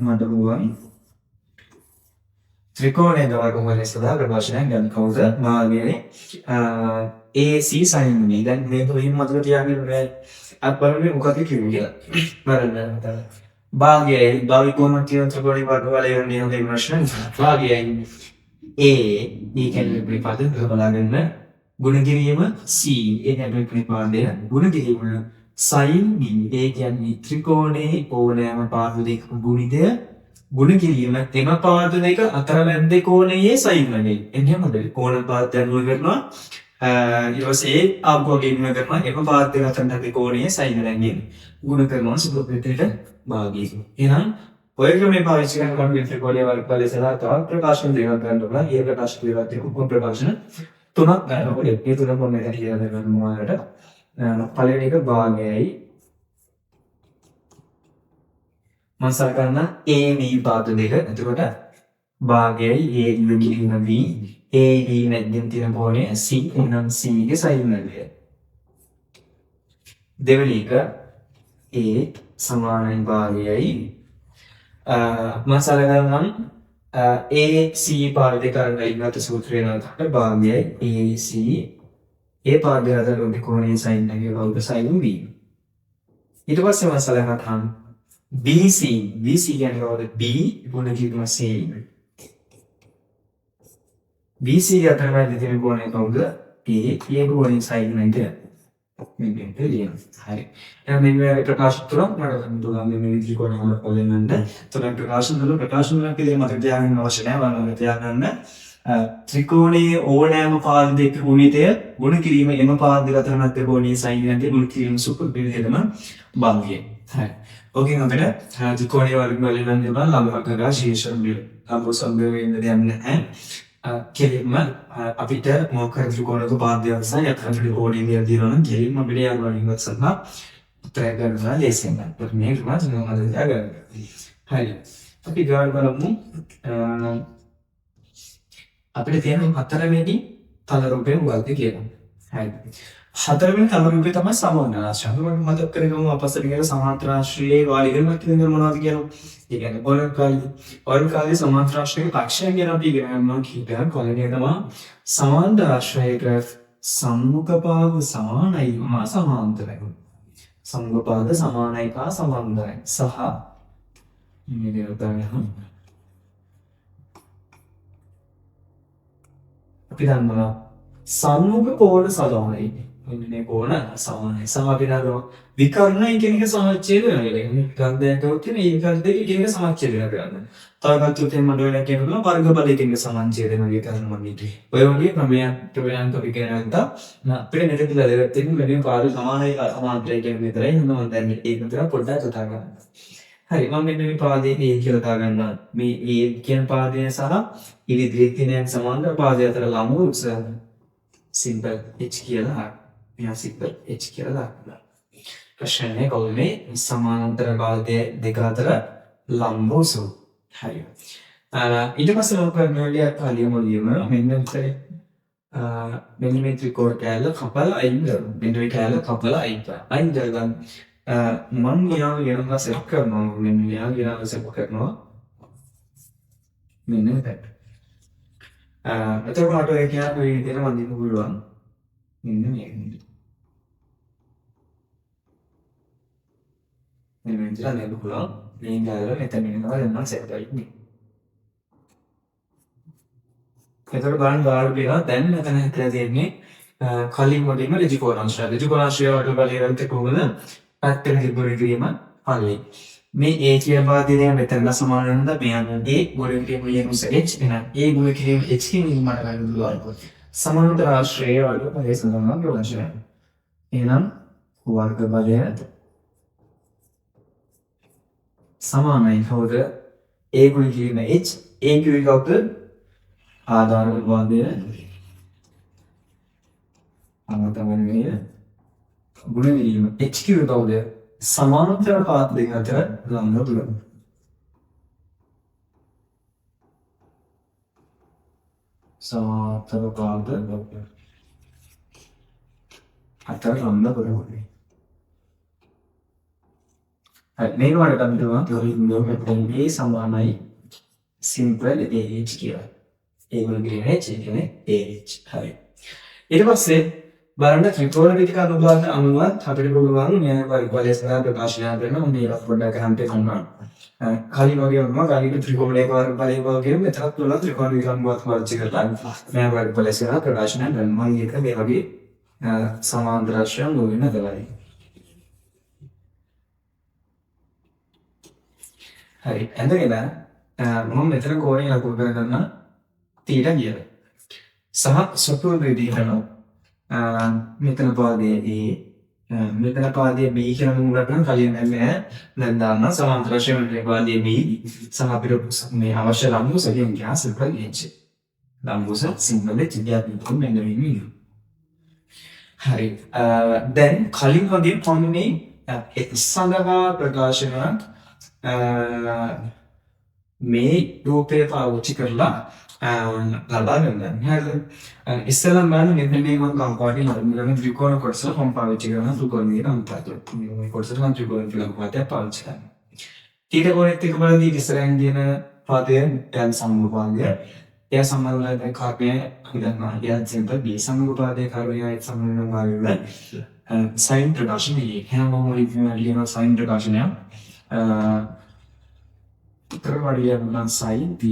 මට පුළුවන් ත්‍රිකෝණයේ වර්ගමූලය සඳහා ප්‍රකාශනයක් ගන්න කවුද? භාගයයි AC sin B. දැන් මේක වෙන මතක තියාගන්න බෑ. අපරනේ මොකක්ද කිව්වේ කියලා. බලන්න හිතන්න. භාගයයි භාවිකෝණ කියන ත්‍රිකෝණයේ වර්ගඵලය වෙන දේ ප්‍රශ්න. භාගයයි A මේ කියන්නේ ප්‍රතිපද බලාගන්න ගුණ කිරීම C ඒ කියන්නේ ප්‍රතිපදය ගුණ කිරීම sin B ඒ කියන්නේ ත්‍රිකෝණයේ ඕනෑම පාර්ශ්ව දෙකක ගුණිතය ගුණ කිරීම එම පාර්ශ්ව දෙක අතර මැද කෝණයේ sin වගේ. එන්නේ මොකද? කෝණ පාත් යනුව කරනවා ඊට පස්සේ ආපුවගේ ගුණ කරනවා එම පාත් දෙක අතර මැද කෝණයේ sin වලින් ගුණ කරනවා සුදු පිටේට භාගී. එහෙනම් ඔය ක්‍රමේ පාවිච්චි කරනකොට ත්‍රිකෝණීය වර්ගඵලය සඳහා තවත් ප්‍රකාශන දෙකක් ගන්න ඕන. ඒ ප්‍රකාශන දෙකත් උප ප්‍රකාශන තුනක් ගන්න ඕනේ. ඒ තුන මොනවද කියලා දෙන්න මොනවාට. පළවෙනි එක භාගයයි මම සලකන්න AV පාද දෙක. එතකොට භාගයයි A ඉගෙන B AD නැගින් තියෙන කෝණය C එනම් C ගේ සයින් එක. දෙවෙනි එක A සමානයි භාගයයි මම සලකන්නම් AC පාද දෙක අරගෙන ඉන්නත් සූත්‍රය නතර භාගයයි AC ඒ පාද දෙක අතර උඩ කෝණයේ සයින් එක කවුද සයින් B. ඊට පස්සේ මම සලකන්නම් BC කියන්නේ කවුද B ගුණ කිව්වම C BC අතර මැද තියෙන කෝණය කවුද A ඒ කෝණයේ සයින් එක මෙන්න දෙලියන. හරි. එහෙනම් මේ ප්‍රකාශ තුනක් මට ගන්න මේ විදිහට කොහොමද පොළෙන්නද? තුනක් ප්‍රකාශන වල පිළිම මත තියාගන්න අවශ්‍ය නැහැ. වලම තියාගන්න ත්‍රිකෝණයේ ඕනෑම පාද දෙක ගුණිතය ගුණ කිරීම එම පාද දෙක අතර මැද කෝණයේ සයින් එකේ ගුණ කිරීම සුප පිළිහෙලම භංගය. හරි. ඕකෙන් අපිට ත්‍රිකෝණයේ වලින් බලන්න දෙනවා ලම්බකගා ශීර්ෂ බිල. ලම්බ සම්බේ වෙන්න දෙයක් නැහැ. කෙලින්ම අපිට මොකක් හරි ත්‍රිකෝණයක පාද දෙකක් සහ යථා ත්‍රිකෝණයේ දිහා දිනන කෙලින්ම අපිට යන්න වලින් සඳහා උත්තරය ගන්නවා ලේසියෙන් ගන්න. ඒක මේ විදිහට මොනවද ගන්න. හරි. අපි ගාන බලමු. අපිට තියෙන හතරවෙනි තල රූපේ මොකක්ද කියලා. හරි. හතරවෙනි තල රූපේ තමයි සමාන රාශිය. අපි මතක් කරගමු අපස්සට කියන සමාන්තර රාශියේ වාලිගමක් තියෙන මොනවද කියලා. ඒ කියන්නේ වර්ගකාරී සමාන්තර රාශියේ පක්ෂයන් ගැන අපි ඉගෙන ගන්නවා කීපයක්. කොළණිය තමයි සමාන්තර රාශියක සම්මුඛ පාද සමානයි හා සමාන්තරයි. සම්මුඛ පාද සමානයි හා සමාන්තරයි. සහ මේ දෙයන් අපි දන්නවා සම්මුඛ කෝණ සමානයි. මේ කෝණ සමානයි. සම අපි දන්නවා විකර්ණය කියන එක සමච්ඡේද වෙනවා. විකර්ණයක් තියෙන ඒ විකර්ණ දෙක කියන එක සමච්ඡේද වෙනවා. තවකට තුතෙන් මඩවලක් කියනවා වර්ගඵලයේ කියන සමච්ඡේද වෙන විකර්ණ මගින්. ඔය වගේ ක්‍රමයක් අපි කියනකට අපිට නිරතුරුව වැදගත් වෙන මෙන්න පාද සමානයි සමාන්තරයි කියන විතරයි මම දැන් මේක විතර පොඩ්ඩක් කතා කරනවා. හරි මම මෙන්න මේ පාදයේ A කියලා කතා ගන්නවා. මේ A කියන පාදය සහ ඉදිරියේ තියෙන සමාන්තර පාදය අතර ලම්බ උස සිම්පල් H කියලා මෙයා සිම්පල් H කියලා දානවා. ප්‍රශ්නේ කොහොමද සමාන්තර පාදය දෙක අතර ලම්බ උස. හරි. ඊට පස්සේ මොකද කරන්නේ පාලියම මෙන්න උත්තරේ මෙන්න මේ ත්‍රිකෝණ කැල කපලා අයින් කරනවා. මෙන්න මේ කැල කපලා අයින් කරගන්න. මම යාගෙන සෙට් කරනවා මෙන්න යාගෙන සෙට් කරනවා මෙන්න මෙතන. එතකොට ඒ කියන්නේ ඔය විදිහට මම දිනු පුළුවන්. මෙන්න මේක. මෙන්න විදිහට නේද පුළුවන්. මේ ගාලා මෙතන ඉන්නවා දැන් මම සෙට් කරලා. එතකොට බලන්න ගාලා බලලා දැන් මෙතන හිටලා තියෙන්නේ කලින් මොඩෙම ඍජුකෝණාංශය. ඍජුකෝණාංශය වලට බලයන්ට කොහොමද? පැත්තට තිබුණ කිරීම හල්ලි. මේ A කියන පාදයේ දැන් මෙතන සමාන වෙනද මේ A ගුණ කිරීම minus H එන A ගුණ කිරීම H කියන නිර්මාණ කරන්න පුළුවන්. සමාන්තර ආශ්‍රය වල පරිසර සම්බන්ධ ප්‍රශ්නය. එහෙනම් වර්ග බලය සමානයි කවුද? A ගුණ කිරීම H A කිව්වේ කවුද? ආධාර බලය අමතමනේ ගුණ කිරීම H කිව්වේ කවුද? සමාන්තර පාද දෙක අතර ලම්බ දුර. සමාන්තර පාද අතර ලම්බ දුර. හරි මේක වලට අපි දුවා A සමානයි සිම්පල් AH කියලා. A වල ගිරේ H කියන්නේ AH. හරි. ඊට පස්සේ බලන්න ත්‍රිකෝණ රීතික අනුපාත අනුවත් අපිට පුළුවන් මේ වර්ගඵලය සඳහා ප්‍රකාශනය කරන මේ පොඩ්ඩක් අහන්න තියෙනවා. කලින් වගේ වුණා කලින් ත්‍රිකෝණයක වර්ගඵලය වගේ මෙතනත් පුළුවන් ත්‍රිකෝණ රීතික අනුපාත වර්ගය කරලා මේ වර්ගඵලය සඳහා ප්‍රකාශනය කරන මම එක මේ වගේ සමාන්තර රාශියක් ගොඩ නගලා. හරි එතකොට මම මෙතන කෝණය ලකුණු කරගන්න තීටා කියලා. සහ සතුරු රීතික කරනවා මෙතන පාදයේ මෙතන පාදයේ B කියලා මුලට නම් කලින් නැහැ. දැන් දාන්න සමාන්තර වශයෙන් මේ පාදයේ B සහ අපිට මේ අවශ්‍ය ලම්බු සෙලින් ග්‍යාස් සිම්පල් H. ලම්බුස සිම්පල් H දිහා මෙන්න මේ හරි. දැන් කලින් වගේ පොන්නේ සඳහා ප්‍රකාශනයක් මේ රූපය පාවිච්චි කරලා ලබා ගන්න. හරිද? ඉස්සෙල්ලාම බලන්න මෙන්න මේ මම කම්පාටි නරඹන ත්‍රිකෝණ කොටස කොම් පාවිච්චි කරන ත්‍රිකෝණයේ අන්තය. මේ කොටසට මම ත්‍රිකෝණ කියලා කොටයක් පාවිච්චි කරනවා. ඊට කොනෙත් එක බලද්දී ඉස්සරහින් දින පාදය දැන් සම්මුපාදය. එයා සම්බන්ධ වෙන කාර්යය හිතනවා. එයා සිම්පල් B සම්මුපාදයේ කාර්යය සම්බන්ධ වෙනවා. සයින් ප්‍රකාශනය. හැම මොහොතේම ලියන සයින් ප්‍රකාශනය. උත්තරවලියන් සයින් θ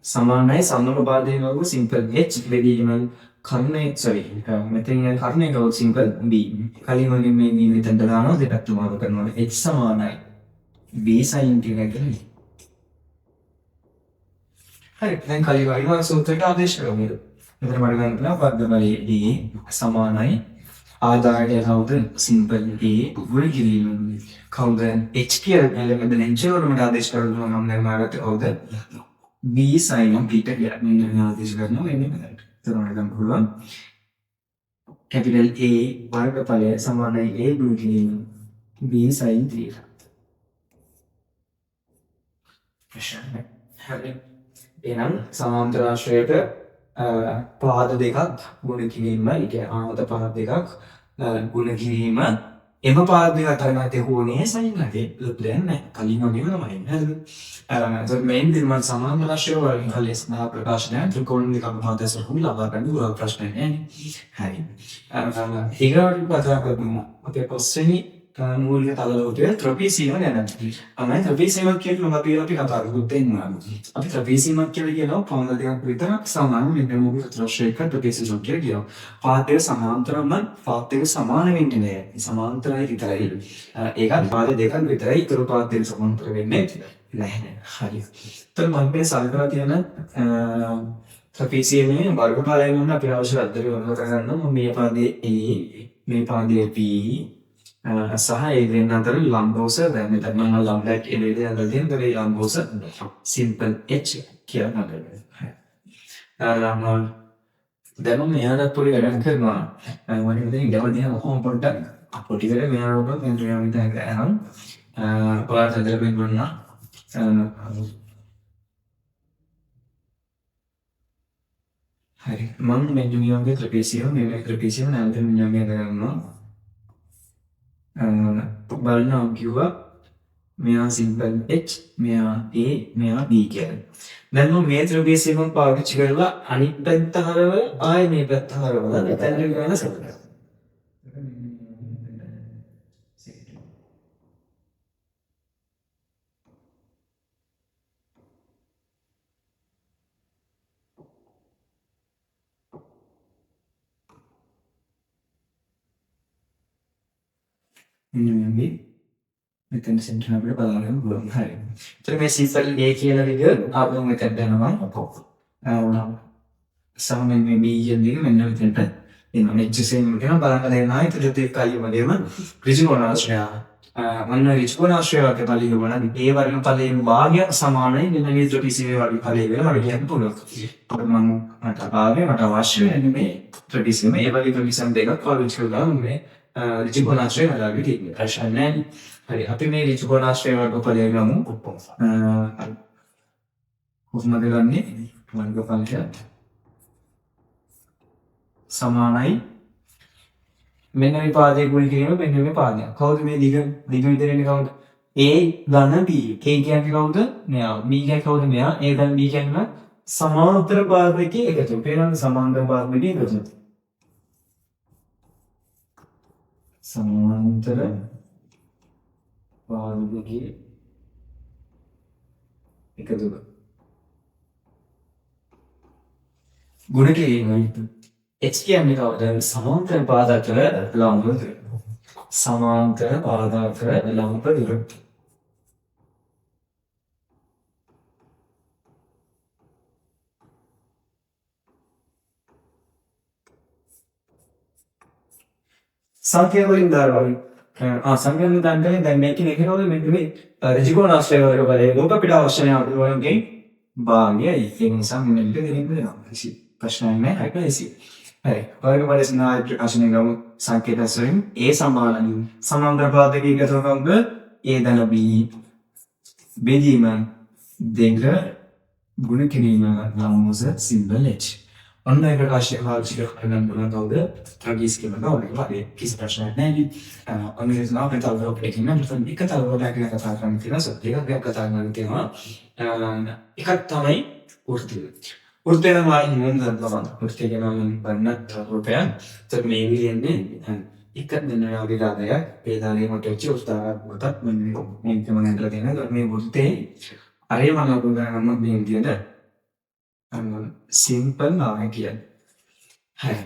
සමානයි සම්මුපාදයේ වගේ සිම්පල් H බෙදීම කර්ණය sorry මෙතන කර්ණය ගාව සිම්පල් B කලින් වගේ මේ මෙතෙන්ට දානවා දෙපැත්තම මාරු කරනවා H සමානයි B sin θ කියලා. හරි දැන් කලින් වගේ සූත්‍රයට ආදේශ කරමු. මෙතන මම ගන්නවා වර්ගමලයේ D සමානයි ආදායය කවුද සිම්පල් A උගුරු කිරීම කවුද H කියලා එලෙමන්ට් දෙන්චවලම ආදේශ කරනවා නම් දැන් මාකට කවුද B sin θ කියලා මෙන්න ආදේශ කරනවා එන්නේ මෙතනට. එතකොට ගන්න පුළුවන් capital A වර්ගඵලය සමානයි A උගුරු කිරීම B sin θ. හරි. එහෙනම් සමාන්තර ආශ්‍රයයට පාද දෙකක් ගුණ කිරීම කියන්නේ ආවත පාද දෙකක් ගුණ කිරීම එම පාද දෙක අතරමැද හෝනේ සයින් නැති ලෙබ්ලෙන් නැහැ. කලින් වගේම තමයි. හරිද? එතකොට මේන් දිනමන් සමාන්තර ආශ්‍රය වලින් කලිස්නා ප්‍රකාශනය ත්‍රිකෝණ දෙකක් මත සමුල් ලබා ගන්න පුළුවන් ප්‍රශ්නයක් නෑනේ. හරි. ඊගොල්ලෝ කතා කරමු. අපේ පස්වෙනි මූලික තලවලට ත්‍රපීසියම ගැන. අනේ ත්‍රපීසියම කියනම අපි කතා කරමු දෙන්නා. අපි ත්‍රපීසියම කියලා කියනවා පාද දෙකක් විතරක් සමාන මෙන්න මොකද ත්‍රශ්‍රේක ත්‍රපීසියම කියලා කියනවා. පාද දෙක සමාන්තරම පාද දෙක සමාන වෙන්නේ නැහැ. සමාන්තරයි විතරයි. ඒකත් පාද දෙකක් විතරයි. ඊතර පාද දෙක සමාන්තර වෙන්නේ නැහැ. හරි. එතකොට මම මේ සල්කලා තියෙන ත්‍රපීසියමේ වර්ගඵලයෙන් වුණ අපි අවශ්‍ය අද්දර වර්ග කරගන්නවා. මේ පාදයේ A මේ පාදයේ B සහ ඒ දෙන්න අතර ලම්බෝස දැන් මෙතන මම ලම්බයක් එළියට යනවා තියෙනවා ඒ ලම්බෝස සිම්පල් H කියලා නගනවා. දැන් මම මෙයාට පොඩි වැඩක් කරනවා. මම මෙතන ඉඳලා දිහා කොහොම පොඩ්ඩක් පොඩි වෙලේ මෙයාට මම මෙතන ගහනවා. ඔයාලට හදලා පෙන්නනවා. හරි මම මෙන්න මේ වගේ ත්‍රිපිසියම මේ ත්‍රිපිසියම නැවත මෙන්න මේ ගන්නවා. බලනවා කිව්වා මෙයා සිම්පල් H මෙයා A මෙයා B කියලා. දැන් මම මේ ත්‍රිපිසියම පාවිච්චි කරලා අනිත් පැත්ත හරවල ආයෙ මේ පැත්ත හරවලා මෙතන ගන්න සෙල්ලම්. මෙතන සෙන්ටර් අපිට බලන්න පුළුවන්. හරි. ඒතර මේ සිම්පල් A කියලා විදිහ ආපහු මෙතනට යනවා. සමයෙන් මේ B කියන එක මෙන්න මෙතනට එනවා. HCM කියන බලන්න දෙනවා. ඒතර දෙක කලියම දෙම ඍජුකෝණාශ්‍රය. මන්න ඍජුකෝණාශ්‍රය වගේ පළිය වුණා. A වර්ග ඵලයෙන් භාගය සමානයි මෙන්න මේ ත්‍රිපිසිය වර්ග ඵලය වෙනවා මට කියන්න පුළුවන්. ඒකට මම මට අවශ්‍ය වෙන්නේ මේ ත්‍රිපිසියම ඒ වගේ ත්‍රිපිසියම් දෙකක් පාවිච්චි කරලා මේ ඍජුකෝණාශ්‍රය හදාගන්න තියෙනවා. ප්‍රශ්න නැහැ. හරි අපි මේ ඍජුකෝණාශ්‍රය වර්ගඵලය ගමු. කොහොමද ගන්නෙ? වර්ගඵලය සමානයි මෙන්න මේ පාදයේ ගුණ කිරීම මෙන්න මේ පාදය. කවුද මේ දිග විතරනේ කවුද? A ධන B. K කියන්නේ කවුද? මෙයා. B කියන්නේ කවුද? මෙයා. A ධන B කියන්නේ සමාන්තර පාද දෙකේ එකතු. පේනවද සමාන්තර පාද දෙකේ එකතු. සමාන්තර පාද දෙකේ එකතු. ගුණ කිරීම H කියන්නේ කවුද? සමාන්තර පාද අතර ලම්බ දුර. සමාන්තර පාද අතර ලම්බ දුර. සංකේත වලින් දානවා සංකේත දාන්නේ දැන් මේකේ එකනෝද මෙන්න මේ ත්‍රිකෝණාශ්‍රය වල බලය ලෝක පිට අවශ්‍ය නැහැ වගේ භාගයයි ඒ නිසා මෙන්න දෙන්න වෙනවා ප්‍රශ්නයක් නැහැ හරියි හරි වර්ග බලසිනා ප්‍රකාශනය ගමු සංකේත වලින් a සමානයි සමාන්තර පාදකයේ ගතවකම්ද a ධන b බෙදීම දෙක ගුණ කිරීම නමුස සිම්බල් h ඔන්න ඒ ප්‍රකාශය පාවිච්චි කරගෙන බලන කවුද ත්‍රිගීස් කියන කවුද කිසි ප්‍රශ්නයක් නැහැ ඔන්න ඒ නිසා අපිට තව ඔප් එකකින් නම් එක තව ඔබට කතා කරන්න තියෙනවා සත්‍යයක් ගැන කතා කරන්න තියෙනවා එකක් තමයි වෘත්තය වෘත්තය නම් ආයි මොනවද බලන්න වෘත්තය ගැන බලන්න රූපයන් තත් මේ විදිහන්නේ එක දෙනාගේ ආදාය වේදාලේ මට වෙච්ච උත්සාහවකට මම හිතලා තියෙනවා මේ වෘත්තේ අරේ මම අඳුරගන්න මේ විදිහට සිම්පල් නාමය කියන්නේ. හරි.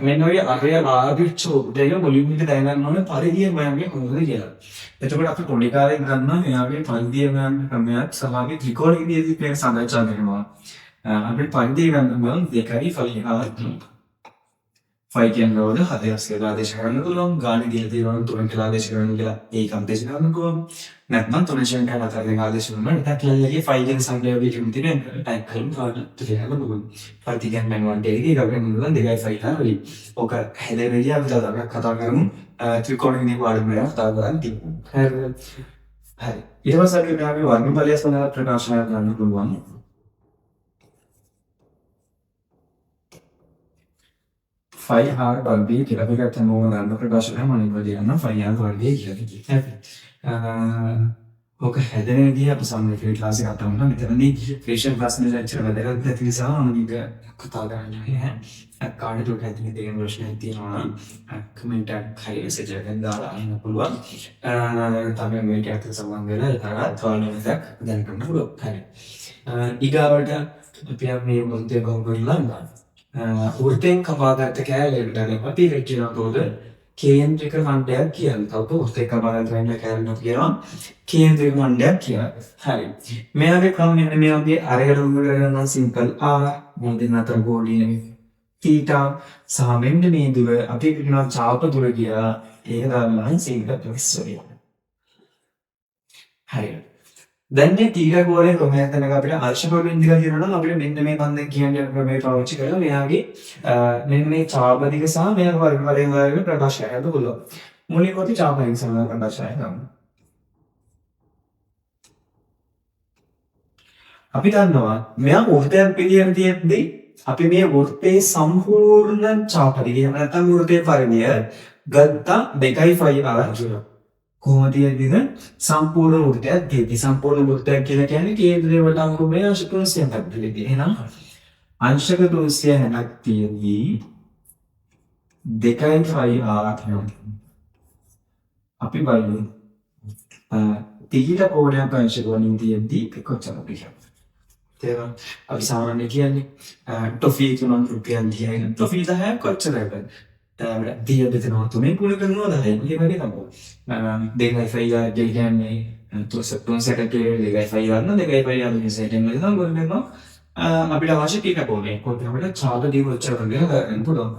මෙන්න ඔය අරය ආදිච්ච උදේය මුලින්ම දැනගන්න ඕනේ පරිධිය මයන්ගේ කොහොමද කියලා. එතකොට අපි පොඩි කාලේ ගන්නවා මෙයාගේ පරිධිය මයන් ක්‍රමයක් සමගි ත්‍රිකෝණීයදී මේක සඳහන් කරනවා. අපිට පරිධිය ගන්න බෑ 2.5 5 කියනකොට හදයක් කියලා ආදේශ කරන්න පුළුවන්. ගාණි දීලා තියෙනවා 3 කියලා ආදේශ කරන්න කියලා ඒකම් දේශ කරන්න පුළුවන්. නැත්නම් 3 ශේෂ්ඨ කරලා ආදේශ කරනවා. නැත්නම් කියලාගේ 5 කියන සංඛ්‍යාව විදිහට තියෙන ටයිප් කරන කාර්යයක් තියෙනවා බලන්න. පරිධිය ගන්න මම වන්ට එකේ ගන්න පුළුවන් 2.5 තාවලි. ඔක හැදෙන විදිහ අපි තව කතා කරමු. ත්‍රිකෝණීය වර්ගය කතා කරන් තියෙනවා. හරි. ඊට පස්සේ අපි මේ වර්ගඵලය සඳහා ප්‍රකාශ කරන්න පුළුවන්. ෆයි ආර් වර්ගය කියලා අපි ගන්න ඕන ගන්න ප්‍රකාශ කරන මනිවලිය යන ෆයි ආර් වර්ගය කියලා කියනවා. ඔක හැදෙන විදිහ අපි සම්මත ක්ලාස් එකකට ගන්න මෙතනදී ෆේෂන් ප්‍රශ්න ලැක්චර් වැදගත් නැති නිසා මම කතා කරන්නේ කාඩ් එක හැදෙන දෙයක් ප්‍රශ්නයක් තියෙනවා කමෙන්ට් එකක් හරි මෙසේජ් එකක් දාලා අහන්න පුළුවන්. තමයි මේක එක්ක සම්බන්ධ වෙලා තවත් එකක් දැනගන්න පුළුවන්. හරි. ඊගාවට අපි මේ මොන්තේ ගොංගොල්ලා වෘත්තයෙන් කපාගත්ත කෑල්ලට අපි වෙච්චිනකොට කේන්ද්‍රික මණ්ඩයක් කියලා. තව වෘත්තයෙන් කපාගත්ත කෑල්ලට කියනවා කේන්ද්‍රික මණ්ඩයක් කියලා. හරි. මෙයාගේ ක්‍රම මෙන්න මේ වගේ අරගෙන උගලන සිම්පල් ආ මොන්දේ නතර ගෝලීය තීටා සහ මෙන්න මේ දුර අපි කියනවා චාප දුර කියලා. ඒක තමයි සිම්පල් ප්‍රොෆෙසර්. හරි. දැන් මේ තීරා ගෝලයේ ක්‍රමයක් දැනග අපිට අර්ශකෝලෙන් ඉඳලා කියනවා නම් අපිට මෙන්න මේ බන්ධය කියන්නේ ක්‍රමයට පාවිච්චි කරලා මෙයාගේ මෙන්න මේ චාප දිග සහ මෙයාගේ වර්ගඵලයෙන් වර්ග ප්‍රකාශ කරන්න පුළුවන්. මුලින්ම අපි චාපයෙන් සමග ප්‍රකාශ කරමු. අපි දන්නවා මෙයා වෘත්තයක් පිළියම් තියෙද්දී අපි මේ වෘත්තයේ සම්පූර්ණ චාප දිග එහෙම නැත්නම් වෘත්තයේ පරිධිය ගත්තා 2.5 ආරංචිය. කොහොමද කියන්නේද සම්පූර්ණ වෘත්තයක් තියෙද්දි සම්පූර්ණ වෘත්තයක් කියලා කියන්නේ කේන්ද්‍රය වටා අංගුමේ අංශක 360ක් දෙලදී. එහෙනම් අංශක 360ක් තියෙද්දි 2.5 ආරංචිය. අපි බලමු. තීර කෝණයක් අංශක වලින් තියෙද්දි කොච්චරද කියලා. තේරුණා? අපි සාමාන්‍ය කියන්නේ ටොෆී තුනක් රුපියල් 10යි. ටොෆී 10ක් කොච්චරද? දිය බෙදනවා තුනේ කුල කරනවා 10යි. මේ වගේ තමයි. 2.5 කියන්නේ 360 දෙකයි 5 ගන්න 2.5 අනුව සෙටෙන් වල නම් ගොඩනගනවා අපිට අවශ්‍ය ටික පොනේ කොහොමද චාල දී වචර ගන්න පුළුවන්.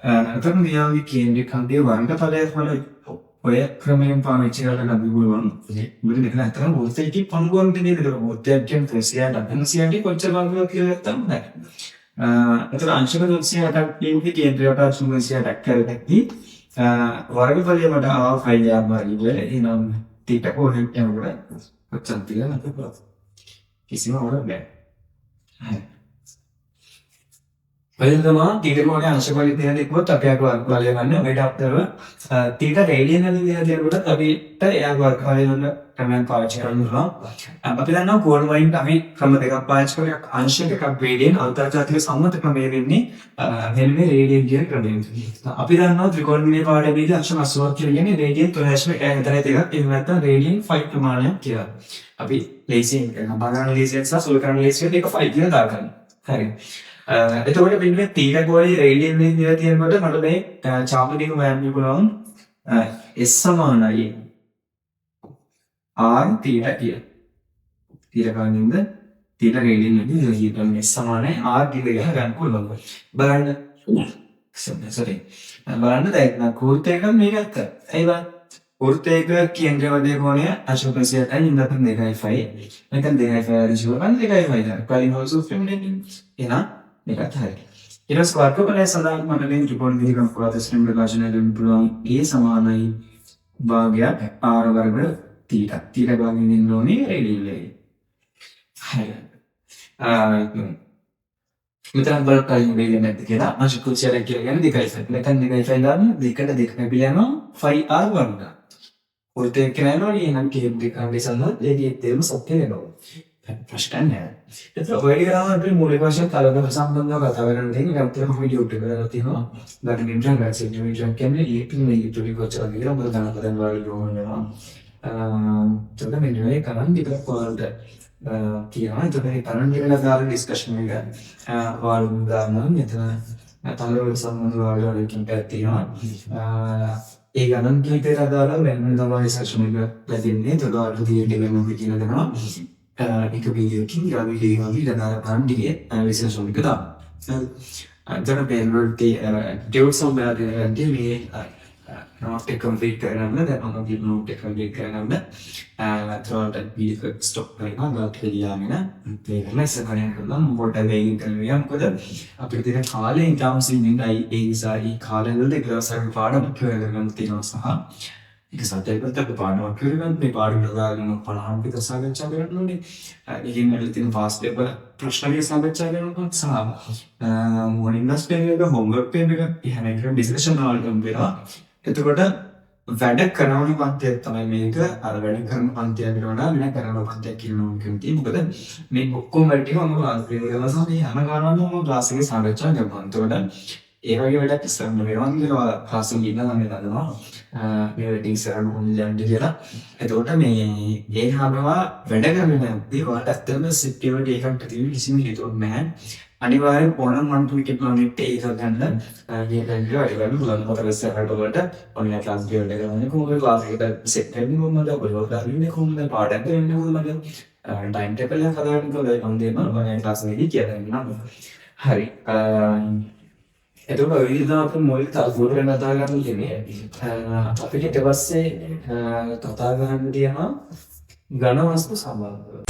අතන මෙයාගේ කේන්ද්‍රිකාන්තයේ වර්ගඵලය වල ඔය ක්‍රමයෙන් පාවිච්චි කරලා ගන්න පුළුවන්. මොකද මේක නැත්තම් වෘත්තයේ පංගුවන් දෙන්නේ නේද? වෘත්තයක් කියන 360 කොච්චර වර්ගයක් කියලා නැත්තම් නැහැ. අතන අංශක 360ක් කියන්නේ කේන්ද්‍රයට 360ක් කරගත්තී වර්ගඵලය මට ආව ෆයිල් එකක් වගේ එනම් තීට කොහෙන් යනකොට කොච්චර තියෙනවද කිසිම වරක් නැහැ. වෙනදම තීට කොහේ අංශක වලින් තියෙන දෙකවත් අපි ආක වර්ගඵලය ගන්න ඔය ඩාක්ටර්ව තීට රේඩියන් වලින් දෙන දේකට අපිට එයා වර්ගඵලය වල ක්‍රමයන් පාවිච්චි කරනවා. අපි දන්නවා කෝඩ් වලින් අපි ක්‍රම දෙකක් පාවිච්චි කරලා අංශක එකක් රේඩියන් අන්තර්ජාතික සම්මත ක්‍රමය වෙන්නේ මෙන්න මේ රේඩියන් කියන ක්‍රමයෙන්. අපි දන්නවා ත්‍රිකෝණීය පාඩමේදී අංශ 80ක් කියන්නේ රේඩියන් 3.1 විතරයි දෙකක්. ඒක නැත්නම් රේඩියන් 5 ප්‍රමාණයක් කියලා. අපි ලේසියෙන් කරන ලේසියෙන් සහ සුළු කරන ලේසියෙන් එක 5 කියලා දාගන්න. හරි. එතකොට මෙන්න තීර ගෝලයේ රේඩියන් වලින් දිලා තියෙනකොට මට මේ චාප දිග හොයන්න පුළුවන් S සමානයි R තීර කිය. තීර ගානින්ද තීර රේඩියන් වලින් දිලා S සමානයි R දිග ගන්න පුළුවන්. බලන්න සරි බලන්න දැන් කෘත්‍යයක මේකත් ඇයි බලන්න කෘත්‍යයක කේන්ද්‍රවලදී කොනේ අශෝකසියට ඉඳන් 2.5 නැත්නම් 2.5 රිජුවල් 2.5 දාන කලින් also feminine එනවා මේකත් හරි ඊට පස්සේ වර්ගඵලය සඳහන් මඩලින් ත්‍රිකෝණ විහිකම් ප්‍රදේශයෙන් විභාජනය පුළුවන් ඒ සමානයි භාගයක් r වර්ග තීටා තීටා භාගයෙන් ඉන්න ඕනේ රේඩියල් හරි මෙතන බලන්න කලින් වෙන්නේ නැද්ද කියලා අශෝකසියට කියලා කියන්නේ 2.5 නැත්නම් 2.5 දාන්න 2කට 2 කැපිලා යනවා 5r වර්ග කෘත්‍යයක් කියනවා නම් කේන්ද්‍රිකාංගය සඳහා ඒකේ තේරුම සත්‍ය වෙනවා ප්‍රශ්න නැහැ. ඒත් ඔය ගාන අපේ මූලික වශයෙන් තරඟ සම්බන්ධව කතා කරන දේ නම් අපිට වීඩියෝ එකක් කරලා තියෙනවා. ගන්න නිමිෂන් ගන්න නිමිෂන් කියන්නේ ඊපින් මේ යුතුය කොච්චර කියලා මොකද ගන්න පදන් වල ගොනවා. චොද මෙන්නේ කරන් ටිකක් වලට කියනවා. ඒක මේ කරන් කියලා දාන ඩිස්කෂන් එක වල දානවා. මෙතන තරඟ සම්බන්ධව වල කින්ට තියෙනවා. ඒ ගණන් කීපයට අදාළව වෙන තමයි සෙෂන් එක ලැබෙන්නේ. ඒක අර දිගටම පිටින දෙනවා. ඒක වීඩියෝකින් ගාවිලි විලදාන පන්දිගේ විශේෂම එක තමයි. අතන පෙන්වර්ටි ඩියුට් සම්බන්ධයෙන් මේ not a complete කරනම දැන් මම කියන not a complete කරනම අතට වීඩියෝ ස්ටොප් කරනවා ගාත් කියලාගෙන මේක මෙසේජ් කරනවා මොකට වෙයින් කරනවා මොකද අපිට තියෙන කාලේ ඉතාමසින් ඉඳයි ඒ නිසා ඒ කාලෙවල දෙකසක් පාඩම් කරගන්න තියෙනවා සහ ඒක සත්‍යයකට අපි පාඩමක් කරගන්න මේ පාඩම දාගෙන 50 විතර සාකච්ඡා කරන්න ඕනේ. ඒකෙන් වල තියෙන ෆාස්ට් පේපර් ප්‍රශ්න ටික සාකච්ඡා කරනකොට සහ මොනින් ඩස් පේපර් එක හෝම්වර්ක් පේපර් එක එහෙම එක ඩිස්කෂන් වලට වෙනවා. එතකොට වැඩ කරන පන්තියක් තමයි මේක. අර වැඩ කරන පන්තියක් වඩා වෙන කරන පන්තියක් කියනවා කියන්නේ. මොකද මේ ඔක්කොම වැඩ ටික මම ක්ලාස් එකේ කරලා සහ මේ යන ගානම මම ක්ලාස් එකේ සාකච්ඡා කරනවා. එතකොට ඒ වගේ වැඩක් ඉස්සරහම වෙනවා කියලා ක්ලාස් එකේ ඉන්න නම් දන්නවා. මේ වැඩ ඉස්සරහම හොල්ලන්න කියලා. එතකොට මේ ඒ හැමවා වැඩ කරන දේ වලට ඇත්තම සිටිවිටි එකක් තියෙන කිසිම හේතුවක් නැහැ. අනිවාර්යෙන් ඕනම මන් ටුවිකට් ලොනෙත් ඒක ගන්න මේ දැන්ගේ වැඩ කරන්න පුළුවන්. මොකද ඉස්සරහට වලට ඔන්ලයින් ක්ලාස් ගේ වැඩ කරන්නේ කොහොමද ක්ලාස් එකට සෙට් වෙන්නේ කොහොමද ඔයගොල්ලෝ කරන්නේ කොහොමද පාඩම් කරන්නේ කොහොමද ටයිම් ටේබල් එක හදාගන්න කොහොමද මම දෙන්න ඔන්ලයින් ක්ලාස් එකේදී කියලා දෙන්නම්. හරි එතකොට ඔය විදිහට අපි මොල් තල්පුර වෙන කතා කරන්න ඉන්නේ. අපිට ඊට පස්සේ කතා කරන්න තියෙනවා ඝන වස්තු සම්බන්ධව.